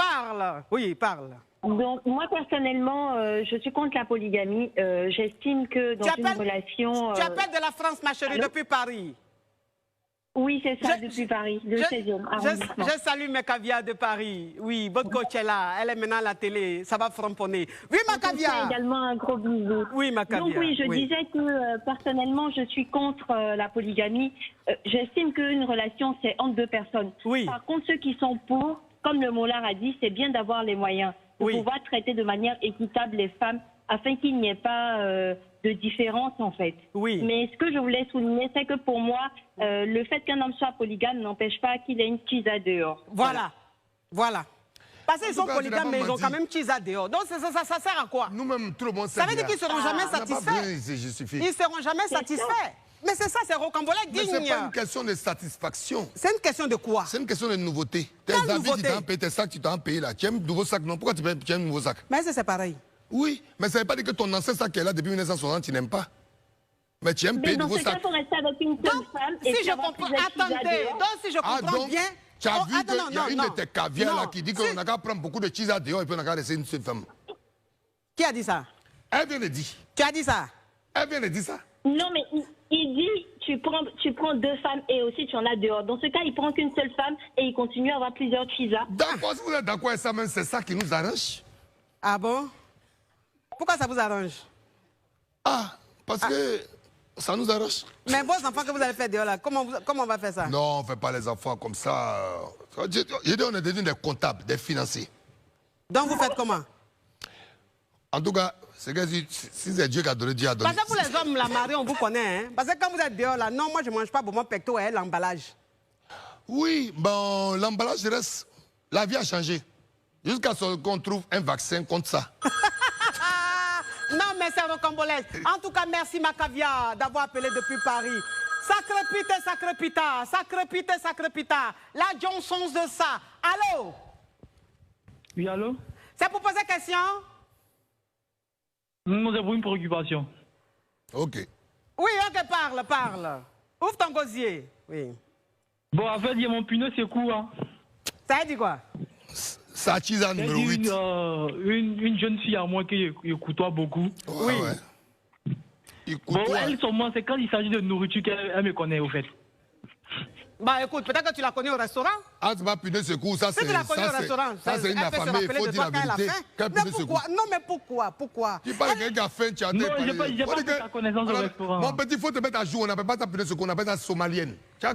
[SPEAKER 5] Oui, parle.
[SPEAKER 13] Donc, moi, personnellement, je suis contre la polygamie. J'estime que dans une relation...
[SPEAKER 5] Tu appelles de la France, ma chérie, depuis Paris?
[SPEAKER 13] Oui, c'est ça, depuis Paris, le 16e arrondissement.
[SPEAKER 5] Je salue mes caviars de Paris. Oui, votre coach est là. Elle est maintenant à la télé. Ça va framponner. Oui, ma caviar.
[SPEAKER 13] Également un gros bisou.
[SPEAKER 5] Oui, ma caviar.
[SPEAKER 13] Donc oui, je disais que personnellement, je suis contre la polygamie. J'estime qu'une relation, c'est entre deux personnes.
[SPEAKER 5] Oui.
[SPEAKER 13] Par contre, ceux qui sont pour, comme le Mollard a dit, c'est bien d'avoir les moyens pour pouvoir traiter de manière équitable les femmes afin qu'il n'y ait pas de différence en fait.
[SPEAKER 5] Oui.
[SPEAKER 13] Mais ce que je voulais souligner, c'est que pour moi, le fait qu'un homme soit polygame n'empêche pas qu'il ait une tisa dehors.
[SPEAKER 5] Voilà. Parce qu'ils sont polygames, mais ils ont quand même tisa dehors. Donc ça sert à quoi?
[SPEAKER 3] Nous-mêmes, tout le monde sait.
[SPEAKER 5] Ça veut dire qu'ils ne seront jamais satisfaits. Ils ne seront jamais satisfaits. Mais c'est ça, c'est rocambolesque digne.
[SPEAKER 3] Mais ce n'est pas une question de satisfaction.
[SPEAKER 5] C'est une question de quoi?
[SPEAKER 3] C'est une question de nouveauté. Tes amis, tu t'en payes, tes sacs, tu t'en payes là. Tu aimes un nouveau sac, non? Pourquoi tu aimes un nouveau sac?
[SPEAKER 5] Mais c'est pareil.
[SPEAKER 3] Oui, mais ça ne veut pas dire que ton ancien sac qui est là depuis 1960, tu n'aimes pas. Mais tu aimes payer un nouveau sac.
[SPEAKER 13] Mais dans ce cas, il faut rester avec une seule femme.
[SPEAKER 5] Si je comprends, attendez, donc si je comprends bien...
[SPEAKER 3] Tu as vu qu'il y a une de tes caviars là qui dit qu'on n'a qu'à prendre beaucoup de cheese à dehors et puis on n'a qu'à laisser une seule femme.
[SPEAKER 5] Qui a dit ça?
[SPEAKER 3] Elle vient de dire.
[SPEAKER 5] Tu as dit ça?
[SPEAKER 3] Elle vient de dire ça.
[SPEAKER 13] Non, mais il dit tu prends 2 femmes et aussi tu en as dehors. Dans ce cas, il prend qu'une seule femme et il continue à avoir plusieurs chisas.
[SPEAKER 3] D'accord, si vous êtes d'accord avec ça, même c'est ça qui nous arrange.
[SPEAKER 5] Ah bon? Pourquoi ça vous arrange?
[SPEAKER 3] Ah, parce que ça nous arrange.
[SPEAKER 5] Mais vos enfants que vous allez faire dehors là, comment on va faire ça?
[SPEAKER 3] Non, on ne fait pas les enfants comme ça. J'ai dit, on est devenus des comptables, des financiers.
[SPEAKER 5] Donc vous faites comment?
[SPEAKER 3] En tout cas, c'est que si c'est Dieu qui a donné, Dieu a donné.
[SPEAKER 5] Parce que vous les hommes, la mariée, on vous connaît. Hein? Parce que quand vous êtes dehors là, non, moi je ne mange pas pour mon pecto et l'emballage.
[SPEAKER 3] Oui, bon, l'emballage reste. La vie a changé. Jusqu'à ce qu'on trouve un vaccin contre ça.
[SPEAKER 5] Non, mais c'est rocambolaise. En tout cas, merci Macavia d'avoir appelé depuis Paris. Sacré pita. La Johnson de ça. Allô?
[SPEAKER 17] Oui, allô?
[SPEAKER 5] C'est pour poser question?
[SPEAKER 17] Nous avons une préoccupation.
[SPEAKER 3] Ok.
[SPEAKER 5] Oui, ok, parle. Ouvre ton gosier. Oui.
[SPEAKER 17] Bon, en fait, il y a mon pneu, c'est quoi?
[SPEAKER 5] Ça a dit quoi?
[SPEAKER 3] Ça attise à numéro 8.
[SPEAKER 17] Une jeune fille à moi qui côtoie beaucoup.
[SPEAKER 3] Oui.
[SPEAKER 17] Bon, elle, seulement, c'est quand il s'agit de nourriture qu'elle me connaît, au fait.
[SPEAKER 5] Bah écoute, peut-être que tu la connais au restaurant.
[SPEAKER 3] Ah, c'est pas pneu secours, ça c'est.
[SPEAKER 5] Tu la connais au restaurant.
[SPEAKER 3] Ça c'est une famille, il faut dire la vérité.
[SPEAKER 5] Mais pourquoi? Non, mais pourquoi?
[SPEAKER 3] Tu parles de quelqu'un qui a faim, tu as
[SPEAKER 17] Non, j'ai pas ta connaissance au restaurant.
[SPEAKER 3] Mon petit, il faut te mettre à jour, on n'appelle pas ta pneu secours, on appelle ça somalienne.
[SPEAKER 5] Oh,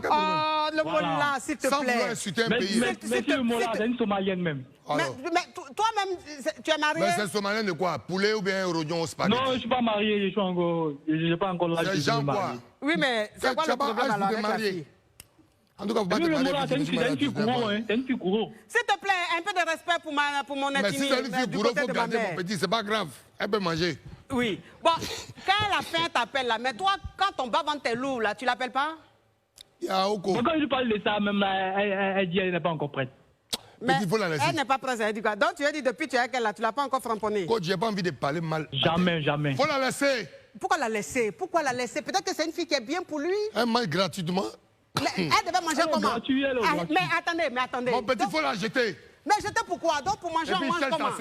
[SPEAKER 5] le mot là, s'il te plaît.
[SPEAKER 3] Sans vouloir insulter un pays.
[SPEAKER 17] Mais le mot là, c'est une somalienne même.
[SPEAKER 5] Mais toi-même, tu es marié?
[SPEAKER 3] Mais c'est somalienne de quoi? Poulet ou bien rognon au spaghetti?
[SPEAKER 17] Non, je ne suis pas marié, je n'ai pas encore l'âge de me marier.
[SPEAKER 5] Oui, mais c'est quoi le problème alors avec la fille?
[SPEAKER 3] En tout cas, vous
[SPEAKER 17] le mot là, c'est une fille courant, hein. C'est une fille courant.
[SPEAKER 5] S'il te plaît, un peu de respect pour mon intimité.
[SPEAKER 3] Mais si c'est une fille courant, il faut garder mon petit, c'est pas grave. Elle peut manger.
[SPEAKER 5] Oui. Bon, quand elle a faim, t'appelles là. Mais toi, quand on va vendre tes loups là, tu l'appelles pas?
[SPEAKER 3] Quand
[SPEAKER 17] je parle de ça, même elle dit qu'elle n'est pas encore prête.
[SPEAKER 5] Mais elle n'est pas prête, elle dit quoi? Donc tu as dit depuis tu es avec elle là, tu l'as pas encore framponné.
[SPEAKER 3] Coach, j'ai pas envie de parler mal.
[SPEAKER 17] Jamais.
[SPEAKER 3] Faut la laisser.
[SPEAKER 5] Pourquoi la laisser? Peut-être que c'est une fille qui est bien pour lui.
[SPEAKER 3] Elle mange gratuitement.
[SPEAKER 5] Elle devait manger comment? Mais attendez.
[SPEAKER 3] Mon petit, il faut la jeter.
[SPEAKER 5] Mais jeter pourquoi? Donc pour manger, on mange comment?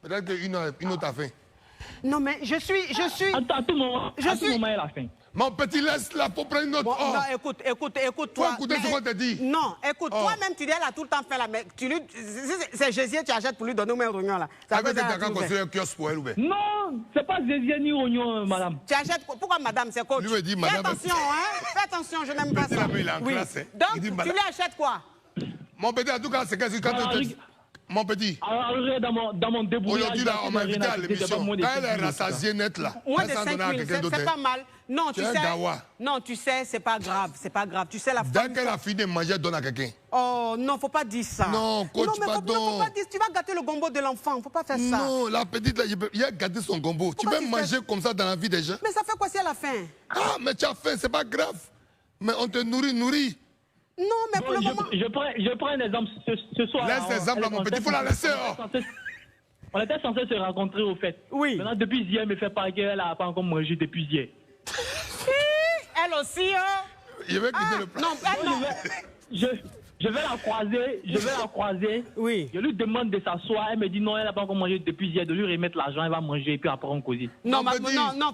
[SPEAKER 3] Peut-être qu'une autre a faim.
[SPEAKER 5] Non, mais je suis...
[SPEAKER 17] À tout moment, elle a faim.
[SPEAKER 3] Mon petit, laisse-la pour prendre une autre.
[SPEAKER 5] Bon, non, écoute, toi.
[SPEAKER 3] Faut écouter ce qu'on te dit.
[SPEAKER 5] Non, écoute, toi-même, tu dis, elle a tout le temps fait la... Mais c'est Jésus, tu achètes pour lui donner au moins rognon, là.
[SPEAKER 3] Ça veut dire que tu as construit un kiosque pour elle ou bien?
[SPEAKER 17] Non, c'est pas Jésus ni rognon, madame.
[SPEAKER 5] Tu achètes... Pourquoi madame, c'est coach?
[SPEAKER 3] Lui me dit madame...
[SPEAKER 5] Fais attention, hein. Fais attention, je n'aime pas ça.
[SPEAKER 3] Il est en classe, hein.
[SPEAKER 5] Donc, tu lui achètes quoi?
[SPEAKER 3] Mon petit, en tout cas, c'est que quand tu... Mon petit.
[SPEAKER 17] Alors, dans mon débrouillage...
[SPEAKER 3] Aujourd'hui, là, on m'a invité à l'émission. Quand elle est rassasiée nette, là.
[SPEAKER 5] Moins de 5 000, c'est pas mal. Non, tu sais... Non, tu sais, c'est pas grave. Tu sais, la femme...
[SPEAKER 3] Dès qu'elle a fini de manger, donne à quelqu'un.
[SPEAKER 5] Oh, non, faut pas dire ça.
[SPEAKER 3] Non, coach, pardon.
[SPEAKER 5] Non, faut pas dire... Tu vas gâter le gombo de l'enfant. Faut pas faire ça.
[SPEAKER 3] Non, la petite, là, il a gâté son gombo. Tu peux manger comme ça dans la vie des gens?
[SPEAKER 5] Mais ça fait quoi si elle a faim?
[SPEAKER 3] Ah, mais tu as faim, c'est pas grave. Mais on te nourrit.
[SPEAKER 5] Non, mais pour le moment...
[SPEAKER 17] Je prends un exemple ce soir.
[SPEAKER 3] Laisse l'exemple à mon petit, il faut la laisser.
[SPEAKER 17] On était censé se rencontrer au fait.
[SPEAKER 5] Oui.
[SPEAKER 17] Maintenant, depuis hier, elle me fait pas qu'elle n'a pas encore mangé depuis hier.
[SPEAKER 5] Elle aussi, hein?
[SPEAKER 3] Je vais quitter le plat.
[SPEAKER 5] Non.
[SPEAKER 17] Je vais la croiser.
[SPEAKER 5] Oui.
[SPEAKER 17] Je lui demande de s'asseoir. Elle me dit non, elle n'a pas encore mangé depuis hier. De lui remettre l'argent, elle va manger et puis après on cause.
[SPEAKER 5] Non,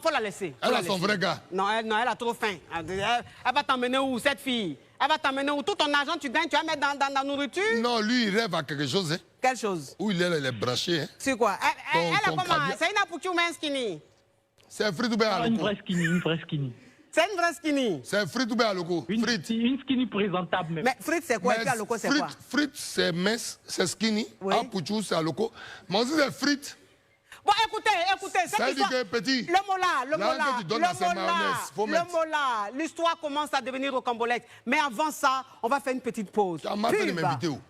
[SPEAKER 5] faut la laisser.
[SPEAKER 3] Elle a son vrai gars.
[SPEAKER 5] Non, elle a trop faim. Elle va t'emmener où, cette fille? Elle va t'emmener où? Tout ton argent, tu gagnes, tu vas mettre dans la nourriture?
[SPEAKER 3] Non, lui, il rêve à quelque chose. Hein.
[SPEAKER 5] Quelle chose?
[SPEAKER 3] Où il est branché. Hein.
[SPEAKER 5] C'est quoi? Elle a comment? C'est une apoutou ou un skinny?
[SPEAKER 3] C'est un frites ou bien à
[SPEAKER 17] une vraie skinny.
[SPEAKER 5] C'est une vraie skinny?
[SPEAKER 3] C'est un frites ou bien à loco?
[SPEAKER 17] Une skinny présentable même.
[SPEAKER 5] Mais frites, c'est quoi? Et puis à loco, c'est quoi?
[SPEAKER 3] Frites, c'est mince, c'est skinny.
[SPEAKER 5] Oui.
[SPEAKER 3] Apoutou, c'est à loco. Mais aussi, c'est frites.
[SPEAKER 5] Bon, écoutez,
[SPEAKER 3] ça dit que petit.
[SPEAKER 5] Le mot là, l'histoire commence à devenir rocambolesque. Mais avant ça, on va faire une petite pause.
[SPEAKER 3] Tu as mal fait de m'inviter où?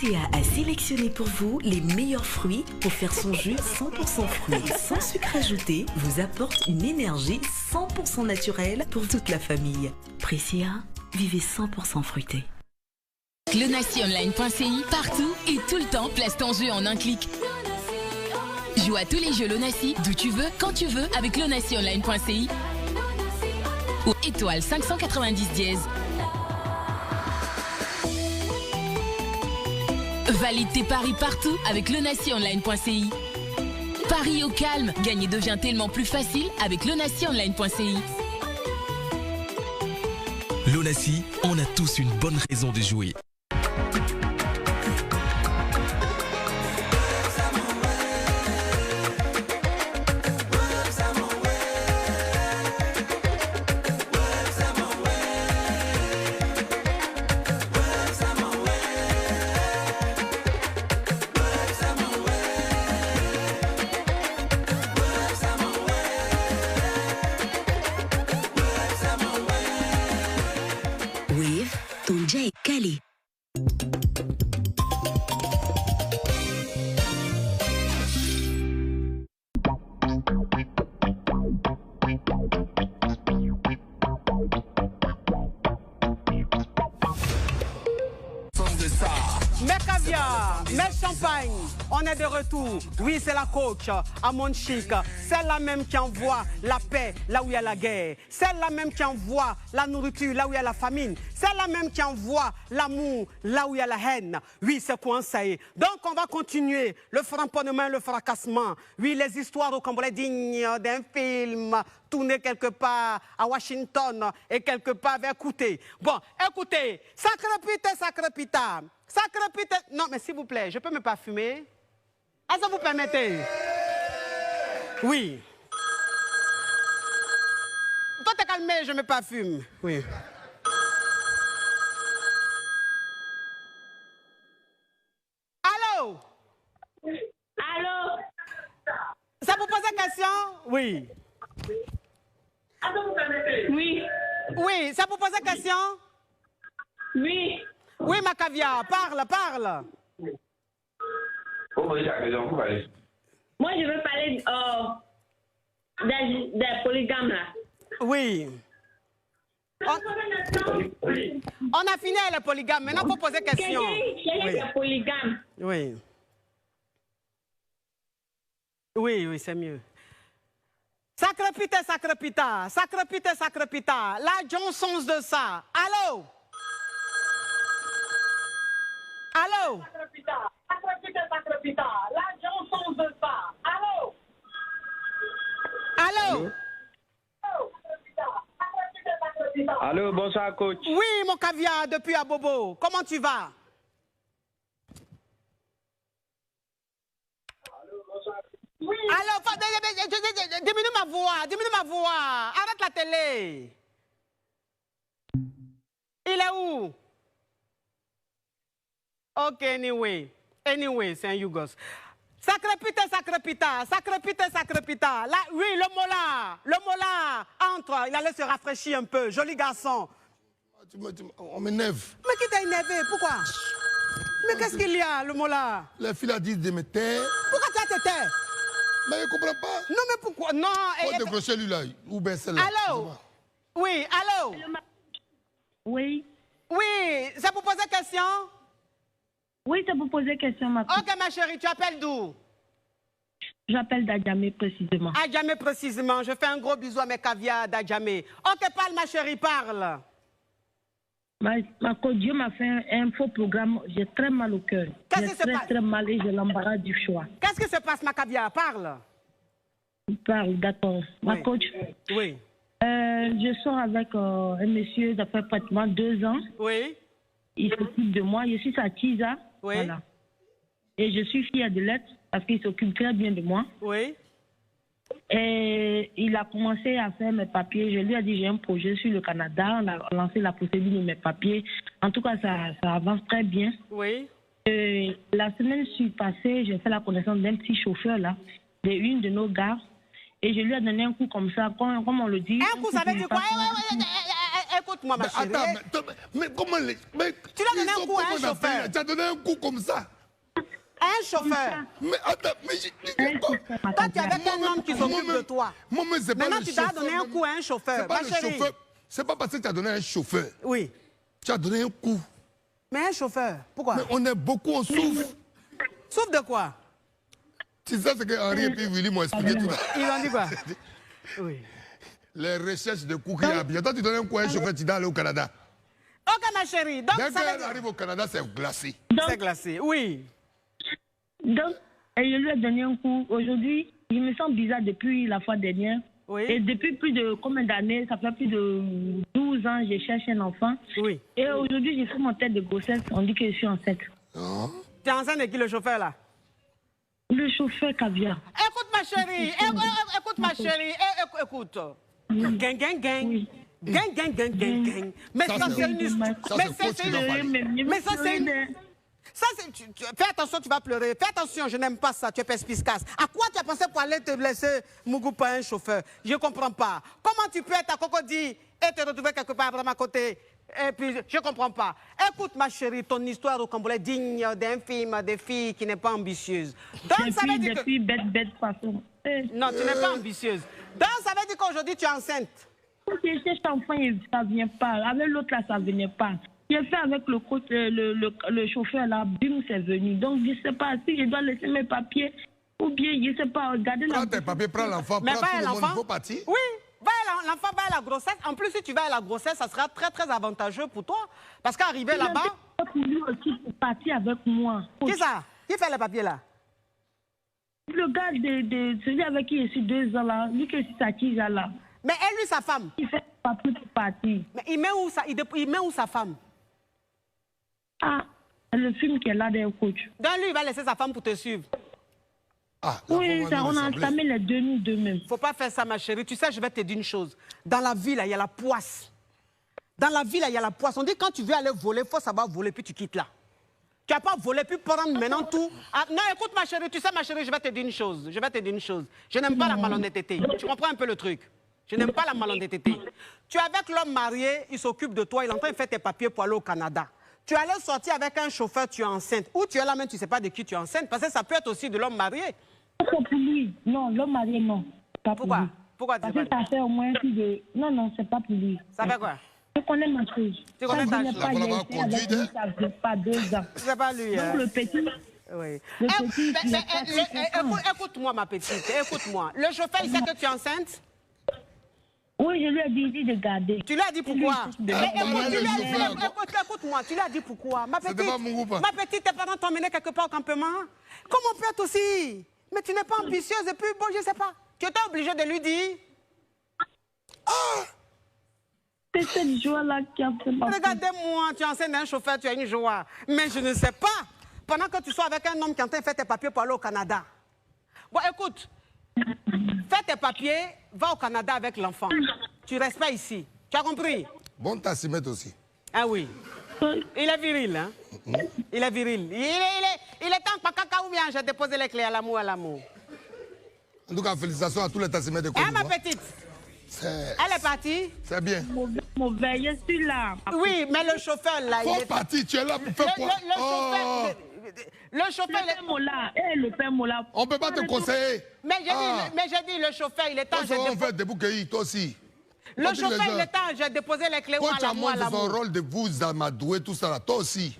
[SPEAKER 2] Pressia a sélectionné pour vous les meilleurs fruits pour faire son jus 100% fruits. Sans sucre ajouté, vous apporte une énergie 100% naturelle pour toute la famille. Pressia, vivez 100% fruité.
[SPEAKER 18] Lonassionline.ci, partout et tout le temps, place ton jeu en un clic. Joue à tous les jeux Lonassi, d'où tu veux, quand tu veux, avec Lonassionline.ci ou étoile 590 dièse. Valide tes paris partout avec Lonassionline.ci. Paris au calme, gagner devient tellement plus facile avec Lonassionline.ci.
[SPEAKER 19] Lonassi, on a tous une bonne raison de jouer.
[SPEAKER 2] Cali.
[SPEAKER 5] Mes caviar, mes champagne, on est de retour. Oui, c'est la coach, à mon chic. Celle-là même qui envoie la paix là où il y a la guerre. Celle-là même qui envoie la nourriture là où il y a la famine. Celle-là même qui envoie l'amour là où il y a la haine. Oui, c'est quoi ça y est. Donc, on va continuer le framponnement, le fracassement. Oui, les histoires au Cambodge dignes d'un film tourné quelque part à Washington et quelque part vers Kouté. Bon, écoutez, sacré pita. Sacré pita. Non, mais s'il vous plaît, je peux me parfumer? Est-ce que vous permettez? Oui. Toi, t'es calmé, je me parfume. Oui. Allô?
[SPEAKER 16] Allô?
[SPEAKER 5] Ça vous pose une question? Oui.
[SPEAKER 16] Oui.
[SPEAKER 5] Oui, ça vous pose une question?
[SPEAKER 16] Oui.
[SPEAKER 5] Oui, ma caviar, parle.
[SPEAKER 16] Moi, je veux parler des polygames, là.
[SPEAKER 5] Oui. On a fini avec les polygames. Maintenant, il faut poser question.
[SPEAKER 16] Les polygames.
[SPEAKER 5] Oui. Oui, c'est mieux. Sacre pita. La Johnson de ça. Allô?
[SPEAKER 16] Sacre pita. La Johnson de ça.
[SPEAKER 5] Allô?
[SPEAKER 20] Allô, bonsoir coach.
[SPEAKER 5] Oui, mon caviar, depuis à Bobo. Comment tu vas?
[SPEAKER 16] Oui.
[SPEAKER 5] Alors, diminue ma voix. Arrête la télé. Il est où? Ok, anyway, c'est un Yougos. Sacré pita. Là, oui, le mola entre, il allait se rafraîchir un peu. Joli garçon.
[SPEAKER 3] On m'énerve.
[SPEAKER 5] Mais qui t'a énervé? Pourquoi? Mais qu'est-ce qu'il y a, le mola?
[SPEAKER 3] Les filles a dit de me taire.
[SPEAKER 5] Pourquoi tu as te taire?
[SPEAKER 3] Mais je ne comprends pas.
[SPEAKER 5] Non, mais pourquoi? Non.
[SPEAKER 3] Faut décrocher lui là, ou bien celle-là.
[SPEAKER 5] Allô? Oui, allô?
[SPEAKER 16] Oui.
[SPEAKER 5] Oui, ça vous pose une question?
[SPEAKER 16] Oui, ça vous poser question, ma
[SPEAKER 5] petite. Ok, ma chérie, tu appelles d'où?
[SPEAKER 16] J'appelle d'Adjamé précisément.
[SPEAKER 5] Adjamé précisément. Je fais un gros bisou à mes caviars d'Adjamé. Ok, parle, ma chérie, parle.
[SPEAKER 16] Ma coach, Dieu m'a fait un faux programme. J'ai très mal au cœur.
[SPEAKER 5] Qu'est-ce qui se passe?
[SPEAKER 16] Très mal et j'ai l'embarras du choix.
[SPEAKER 5] Qu'est-ce qui se passe, ma caviar? Parle.
[SPEAKER 16] Parle, d'accord. Ma coach.
[SPEAKER 5] Oui.
[SPEAKER 16] Je sors avec un monsieur, ça fait pratiquement 2 ans.
[SPEAKER 5] Oui.
[SPEAKER 16] Il s'occupe de moi. Je suis sa tisa.
[SPEAKER 5] Oui.
[SPEAKER 16] Voilà. Et je suis fière de l'être parce qu'il s'occupe très bien de moi.
[SPEAKER 5] Oui.
[SPEAKER 16] Et il a commencé à faire mes papiers. Je lui ai dit, j'ai un projet sur le Canada. On a lancé la procédure de mes papiers. En tout cas, ça avance très bien.
[SPEAKER 5] Oui.
[SPEAKER 16] Et la semaine passée, j'ai fait la connaissance d'un petit chauffeur là, d'une de nos gares. Et je lui ai donné un coup comme ça, comme on le dit.
[SPEAKER 5] Un coup, ça veut dire quoi? écoute-moi, ma chérie.
[SPEAKER 3] Attends, mais comment les...
[SPEAKER 5] Tu l'as donné un coup à un chauffeur.
[SPEAKER 3] Tu as donné un coup comme ça.
[SPEAKER 5] Un chauffeur.
[SPEAKER 3] Mais attends, mais
[SPEAKER 5] toi, tu es avec un homme qui s'occupe de toi. Maintenant, tu t'as donné un coup à un chauffeur. Ma chérie.
[SPEAKER 3] C'est pas parce que tu as donné un chauffeur.
[SPEAKER 5] Oui.
[SPEAKER 3] Tu as donné un coup.
[SPEAKER 5] Mais un chauffeur, pourquoi?
[SPEAKER 3] Mais on est beaucoup, on souffre.
[SPEAKER 5] Souffre de quoi?
[SPEAKER 3] C'est ça, c'est que Henri et puis Willy m'ont expliqué tout ça.
[SPEAKER 5] Ils ont dit quoi? Oui.
[SPEAKER 3] Les recherches de coups qu'il y a bien. Toi, tu donnes un coup à un chauffeur, tu dois aller au Canada.
[SPEAKER 5] Ok, ma chérie. Donc,
[SPEAKER 3] dès qu'elle arrive au Canada, c'est glacé.
[SPEAKER 5] C'est glacé, oui.
[SPEAKER 16] Donc, je lui ai donné un coup. Aujourd'hui, je me sens bizarre depuis la fois dernière.
[SPEAKER 5] Oui.
[SPEAKER 16] Et depuis plus de combien d'années? Ça fait plus de 12 ans que je cherche un enfant.
[SPEAKER 5] Oui.
[SPEAKER 16] Et aujourd'hui, j'ai fait mon test de grossesse. On dit que je suis enceinte.
[SPEAKER 3] Oh.
[SPEAKER 5] Tu es enceinte de qui, le chauffeur, là?
[SPEAKER 16] Le chauffeur caviar.
[SPEAKER 5] Écoute, ma chérie. Écoute, ma chérie. Écoute. Gang, gang, gang. Gang, gang, gang, gang, gang. Mais ça, c'est une histoire. Mais ça, c'est une... Ça, fais attention, tu vas pleurer. Fais attention, je n'aime pas ça, tu es perspicace. À quoi tu as pensé pour aller te blesser, Mougou, par un chauffeur? Je ne comprends pas. Comment tu peux être à Cocody et te retrouver quelque part vraiment à côté? Et puis, je ne comprends pas. Écoute, ma chérie, ton histoire au Cambodge digne d'un film de filles qui n'est pas ambitieuse. Donc, ça veut dire que...
[SPEAKER 16] Depuis bête façon.
[SPEAKER 5] Non, tu n'es pas ambitieuse. Donc, ça veut dire qu'aujourd'hui, tu es enceinte.
[SPEAKER 16] Si cet enfant, ça ne vient pas. Avec l'autre, là, ça ne venait pas. J'ai fait avec le coach, le chauffeur là, bim, c'est venu. Donc, je ne sais pas si je dois laisser mes papiers ou bien, je ne sais pas, regarder
[SPEAKER 3] la... Prends tes papiers, prends l'enfant, prends tout le monde, il faut partir.
[SPEAKER 5] Oui, l'enfant va à la grossesse. En plus, si tu vas à la grossesse, ça sera très, très avantageux pour toi. Parce qu'arriver là-bas...
[SPEAKER 16] Lui aussi pour partir avec moi.
[SPEAKER 5] Qui ça? Qui fait les papiers là?
[SPEAKER 16] Le gars de celui avec qui je suis 2 ans là, lui que c'est sa Kisa là.
[SPEAKER 5] Mais elle, lui, sa femme?
[SPEAKER 16] Il fait papier pour partir.
[SPEAKER 5] Mais il met où sa femme?
[SPEAKER 16] Ah, le film qui est là d'un coach.
[SPEAKER 5] Donc lui, il va laisser sa femme pour te suivre.
[SPEAKER 3] Ah,
[SPEAKER 16] oui, ça, on a entamé les deux, nous deux mêmes.
[SPEAKER 5] Faut pas faire ça, ma chérie. Tu sais, je vais te dire une chose. Dans la vie, là, il y a la poisse. Dans la vie, là, il y a la poisse. On dit quand tu veux aller voler, il faut savoir voler, puis tu quittes là. Tu n'as pas volé, puis prendre maintenant tout. Ah, non, écoute, ma chérie, tu sais, ma chérie, je vais te dire une chose. Je n'aime pas la malhonnêteté. Tu comprends un peu le truc? Je n'aime pas la malhonnêteté. Tu es avec l'homme marié, il s'occupe de toi, il est en train de faire tes papiers pour aller au Canada. Tu allais sortir avec un chauffeur, tu es enceinte. Ou tu es là même, tu ne sais pas de qui tu es enceinte, parce que ça peut être aussi de l'homme marié.
[SPEAKER 16] C'est pour lui. Non, l'homme marié, non. Pas pour lui.
[SPEAKER 5] Pourquoi
[SPEAKER 16] parce que ça fait au moins plus de... Non, non, c'est pas pour lui.
[SPEAKER 5] Ça fait quoi?
[SPEAKER 16] Je connais ma chose.
[SPEAKER 5] Tu connais ta chose?
[SPEAKER 16] Ça ne fait pas 2 ans.
[SPEAKER 5] C'est pas lui.
[SPEAKER 16] Donc le petit...
[SPEAKER 5] Oui.
[SPEAKER 16] Le petit,
[SPEAKER 5] écoute-moi, ma petite, écoute-moi. Le chauffeur, il sait que tu es enceinte?
[SPEAKER 16] Oui, je lui ai dit de garder.
[SPEAKER 5] Tu lui as dit pourquoi? Écoute-moi, tu lui as dit pourquoi? Ma petite, tes parents t'ont emmené quelque part au campement? Comment on peut être aussi? Mais tu n'es pas ambitieuse et puis, bon, je ne sais pas. Tu étais obligé de lui dire?
[SPEAKER 16] Ah! C'est cette joie-là qui a fait ma...
[SPEAKER 5] Regardez-moi, tu enseignes un chauffeur, tu as une joie. Mais je ne sais pas. Pendant que tu sois avec un homme qui est en train de faire tes papiers pour aller au Canada. Bon, écoute. Fais tes papiers, va au Canada avec l'enfant. Tu restes pas ici. Tu as compris?
[SPEAKER 3] Bon tassimètre aussi.
[SPEAKER 5] Ah oui. Il est viril, hein? Il est viril. Il est temps, Pakaka ou bien j'ai déposé les clés à l'amour,
[SPEAKER 3] En tout cas, félicitations à tous les tassimètres de Côte d'Ivoire.
[SPEAKER 5] Ma petite. Elle est partie?
[SPEAKER 3] C'est bien.
[SPEAKER 16] Mauvais, je suis là.
[SPEAKER 5] Oui, mais le chauffeur, là...
[SPEAKER 3] Faut partir, tu es là pour faire quoi?
[SPEAKER 5] Le chauffeur...
[SPEAKER 16] Le père Mola.
[SPEAKER 3] On ne peut pas te conseiller.
[SPEAKER 5] Mais j'ai dit, le chauffeur, il est temps...
[SPEAKER 3] On va faire des bouquets, toi aussi.
[SPEAKER 5] Le chauffeur, il est temps, j'ai déposé les clés à l'amour.
[SPEAKER 3] Quand tu as son rôle de vous amadouer, tout ça, là, toi aussi.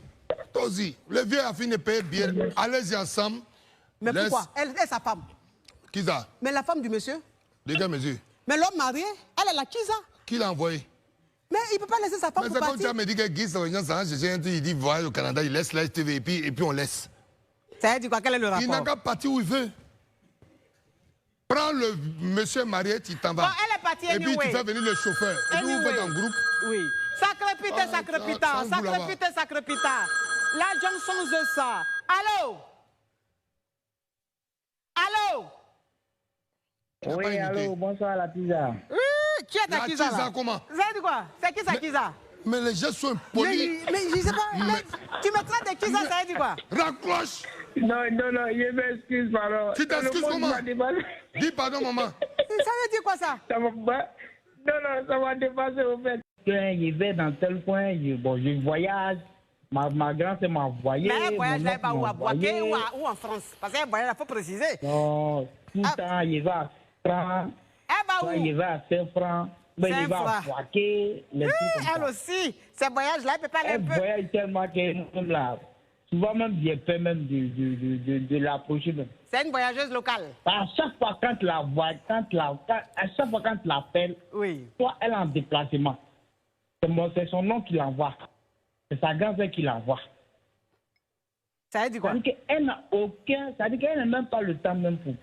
[SPEAKER 3] Toi aussi. Le vieux a fini de payer bien. Allez-y ensemble.
[SPEAKER 5] Mais pourquoi? Elle est sa femme.
[SPEAKER 3] Qui ça?
[SPEAKER 5] Mais la femme du monsieur.
[SPEAKER 3] De quel monsieur?
[SPEAKER 5] Mais l'homme marié, elle est la qui ça?
[SPEAKER 3] Qui l'a envoyé?
[SPEAKER 5] Mais il ne peut pas laisser sa femme pour partir.
[SPEAKER 3] Mais c'est comme tu as me dit que Guy, il dit voyage au Canada, il laisse la STV et puis on laisse.
[SPEAKER 5] Ça veut dire quoi? Quel est le rapport?
[SPEAKER 3] Il n'a qu'à partir où il veut. Prends le monsieur marié, tu t'en vas.
[SPEAKER 5] Bon, elle est partie
[SPEAKER 3] et puis tu fais venir le chauffeur. Et puis vous faites un groupe.
[SPEAKER 5] Oui. Sacré pita. La Johnson de ça. Allô?
[SPEAKER 20] Oui, allô, bonsoir la Kiza.
[SPEAKER 5] Qui est ta Kiza là?
[SPEAKER 3] Comment?
[SPEAKER 5] Ça dit quoi? C'est qui sa Kiza?
[SPEAKER 3] Mais les gens sont polis.
[SPEAKER 5] Mais je sais pas. Tu me traites de Kiza, ça dit quoi?
[SPEAKER 3] Raccroche.
[SPEAKER 20] Non, je m'excuse, pardon.
[SPEAKER 3] Tu t'excuses comment? Dis pardon, maman.
[SPEAKER 5] Ça veut dire quoi ça?
[SPEAKER 20] Ça va pas. Non, ça va dépasser au fait. je vais dans tel coin, je voyage. Ma grand-sœur m'a envoyé.
[SPEAKER 5] Mais voyage là, pas où à Boaké ou en France? Parce que voyage, il faut préciser.
[SPEAKER 20] Non, tout le temps, il va à francs. Il va à 5 francs. Il va à Boaké.
[SPEAKER 5] Elle aussi. Ces voyages-là, elle ne peut pas aller un peu.
[SPEAKER 20] Elle voyage tellement qu'elle là. Souvent même, j'ai peur même de l'approcher.
[SPEAKER 5] C'est une voyageuse locale.
[SPEAKER 20] À chaque fois quand la voit, à chaque fois quand l'appelle, soit elle est en déplacement. C'est son nom qui l'envoie. C'est sa grand-sœur qui l'envoie.
[SPEAKER 5] Ça veut dire quoi?
[SPEAKER 20] C'est-à-dire qu'elle n'a aucun... C'est-à-dire qu'elle n'a même pas le temps même pour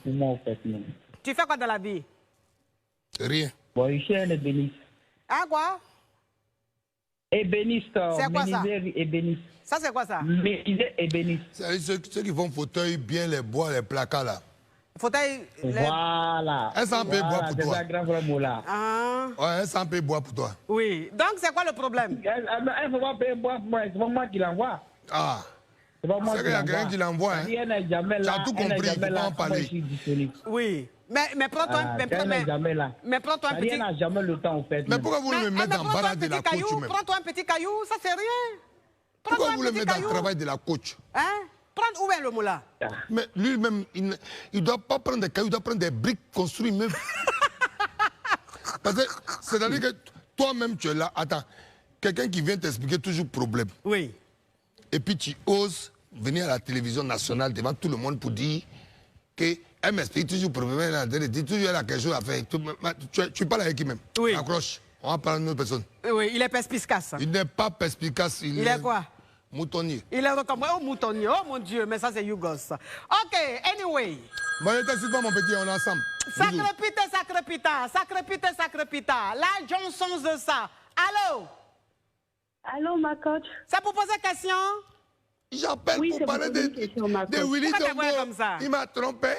[SPEAKER 20] moi, en fait. Même.
[SPEAKER 5] Tu fais quoi dans la vie?
[SPEAKER 3] Rien.
[SPEAKER 20] Bon, je suis un ébéniste.
[SPEAKER 5] Ah, quoi?
[SPEAKER 20] Ébéniste.
[SPEAKER 5] C'est quoi ça?
[SPEAKER 20] Ébéniste.
[SPEAKER 5] Ça, c'est quoi ça?
[SPEAKER 20] Menuisier ébéniste.
[SPEAKER 3] C'est ceux qui font fauteuil, bien les bois, les placards, là.
[SPEAKER 5] Fauteuil...
[SPEAKER 20] Voilà.
[SPEAKER 3] Un 100 p bois pour toi.
[SPEAKER 20] C'est un grand là.
[SPEAKER 5] Ah.
[SPEAKER 3] Ouais, un 100 p bois pour toi.
[SPEAKER 5] Oui. Donc, c'est quoi le problème?
[SPEAKER 20] Elle ne faut pas payer bois pour moi. C'est pas moi qui l'envoie.
[SPEAKER 3] Ah.
[SPEAKER 20] C'est pas moi
[SPEAKER 3] qu'il y a quelqu'un qui l'envoie. Hein.
[SPEAKER 20] Elle n'est jamais là.
[SPEAKER 3] Tu as tout compris, il ne faut pas en parler.
[SPEAKER 5] Oui. Mais prends-toi un petit...
[SPEAKER 20] Elle n'a jamais le temps, en fait.
[SPEAKER 3] Mais pourquoi vous me mettez en barrage de la coach même?
[SPEAKER 5] Prends-toi un petit caillou, ça c'est rien.
[SPEAKER 3] Pourquoi vous le mettez dans le travail de la coach?
[SPEAKER 5] Hein? Prends où est le moulin?
[SPEAKER 3] Mais lui-même, il ne doit pas prendre des cailloux, il doit prendre des briques construites même. Parce que c'est-à-dire que toi-même, tu es là. Attends, quelqu'un qui vient t'expliquer toujours problème.
[SPEAKER 5] Oui.
[SPEAKER 3] Et puis tu oses venir à la télévision nationale devant tout le monde pour dire qu'elle m'explique toujours problème. Elle dit toujours elle a quelque chose à faire. Tu parles avec qui même?
[SPEAKER 5] Oui.
[SPEAKER 3] Accroche. On va parler d'une autre personne.
[SPEAKER 5] Oui, il est perspicace.
[SPEAKER 3] Il n'est pas perspicace.
[SPEAKER 5] Il est quoi?
[SPEAKER 3] Moutonnier.
[SPEAKER 5] Il est comme oh moutonnier. Oh mon Dieu, mais ça c'est Yougos. Ok, anyway.
[SPEAKER 3] Bon, ne t'excite pas mon petit, on est ensemble.
[SPEAKER 5] Sacré pita. La Johnson de ça. Allô?
[SPEAKER 21] Allô, ma coach?
[SPEAKER 5] C'est pour poser question?
[SPEAKER 3] J'appelle pour parler de Willy Tombo.
[SPEAKER 5] Comme ça?
[SPEAKER 3] Il m'a trompé.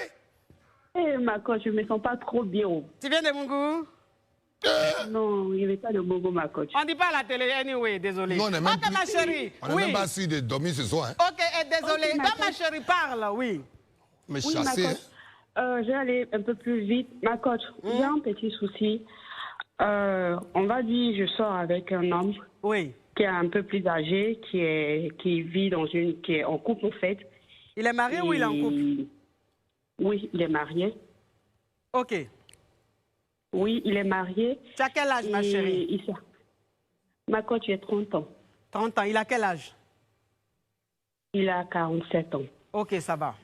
[SPEAKER 21] Eh, ma coach, je me sens pas trop bien.
[SPEAKER 5] Tu viens de Mungu?
[SPEAKER 21] Non, il n'y avait pas de Bogo, ma coach.
[SPEAKER 5] On ne dit pas à la télé, anyway, désolé.
[SPEAKER 3] Non, on est même
[SPEAKER 5] ok, ma chérie.
[SPEAKER 3] On n'est même pas sûr de dormir ce soir. Hein.
[SPEAKER 5] Ok, désolé. Okay, ma chérie, parle, oui.
[SPEAKER 3] Mais chassé.
[SPEAKER 21] Je vais aller un peu plus vite. Ma coach, j'ai un petit souci. On va dire, je sors avec un homme qui est un peu plus âgé, qui vit qui est en couple, en fait.
[SPEAKER 5] Il est marié ou il est en couple?
[SPEAKER 21] Oui, il est marié.
[SPEAKER 5] Ok.
[SPEAKER 21] Oui, il est marié.
[SPEAKER 5] Tu as quel âge, ma chérie?
[SPEAKER 21] Ma coach, il a 30 ans.
[SPEAKER 5] 30 ans. Il a quel âge?
[SPEAKER 21] Il a 47 ans.
[SPEAKER 5] Ok, ça va.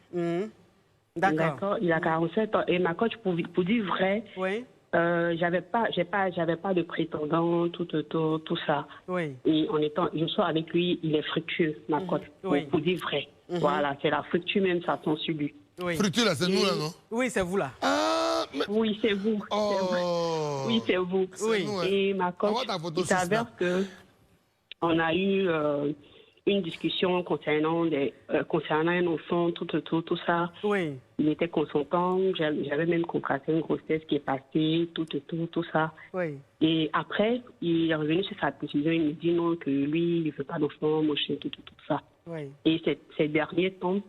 [SPEAKER 21] D'accord. Il a 47 ans. Et ma coach, pour dire vrai, j'avais pas de prétendant, tout ça.
[SPEAKER 5] Oui.
[SPEAKER 21] Et je sors avec lui, il est fructueux, ma coach. Pour dire vrai. Voilà, c'est la fructueux même, ça tombe sur lui.
[SPEAKER 3] Oui. Fructueux, là, c'est nous, là, non?
[SPEAKER 5] Oui, c'est vous, là.
[SPEAKER 21] Mais... Oui, c'est vous.
[SPEAKER 3] Oh.
[SPEAKER 21] Oui, c'est vous.
[SPEAKER 5] Oui.
[SPEAKER 21] Nous, hein. Et ma coach, il s'avère qu'on a eu une discussion concernant un enfant, tout ça.
[SPEAKER 5] Oui.
[SPEAKER 21] Il était consentant, j'avais même contracté une grossesse qui est passée, tout ça.
[SPEAKER 5] Oui.
[SPEAKER 21] Et après, il est revenu sur sa décision, il me dit non, que lui, il ne veut pas d'enfant, mon chien, tout ça.
[SPEAKER 5] Oui.
[SPEAKER 21] Et ces derniers temps,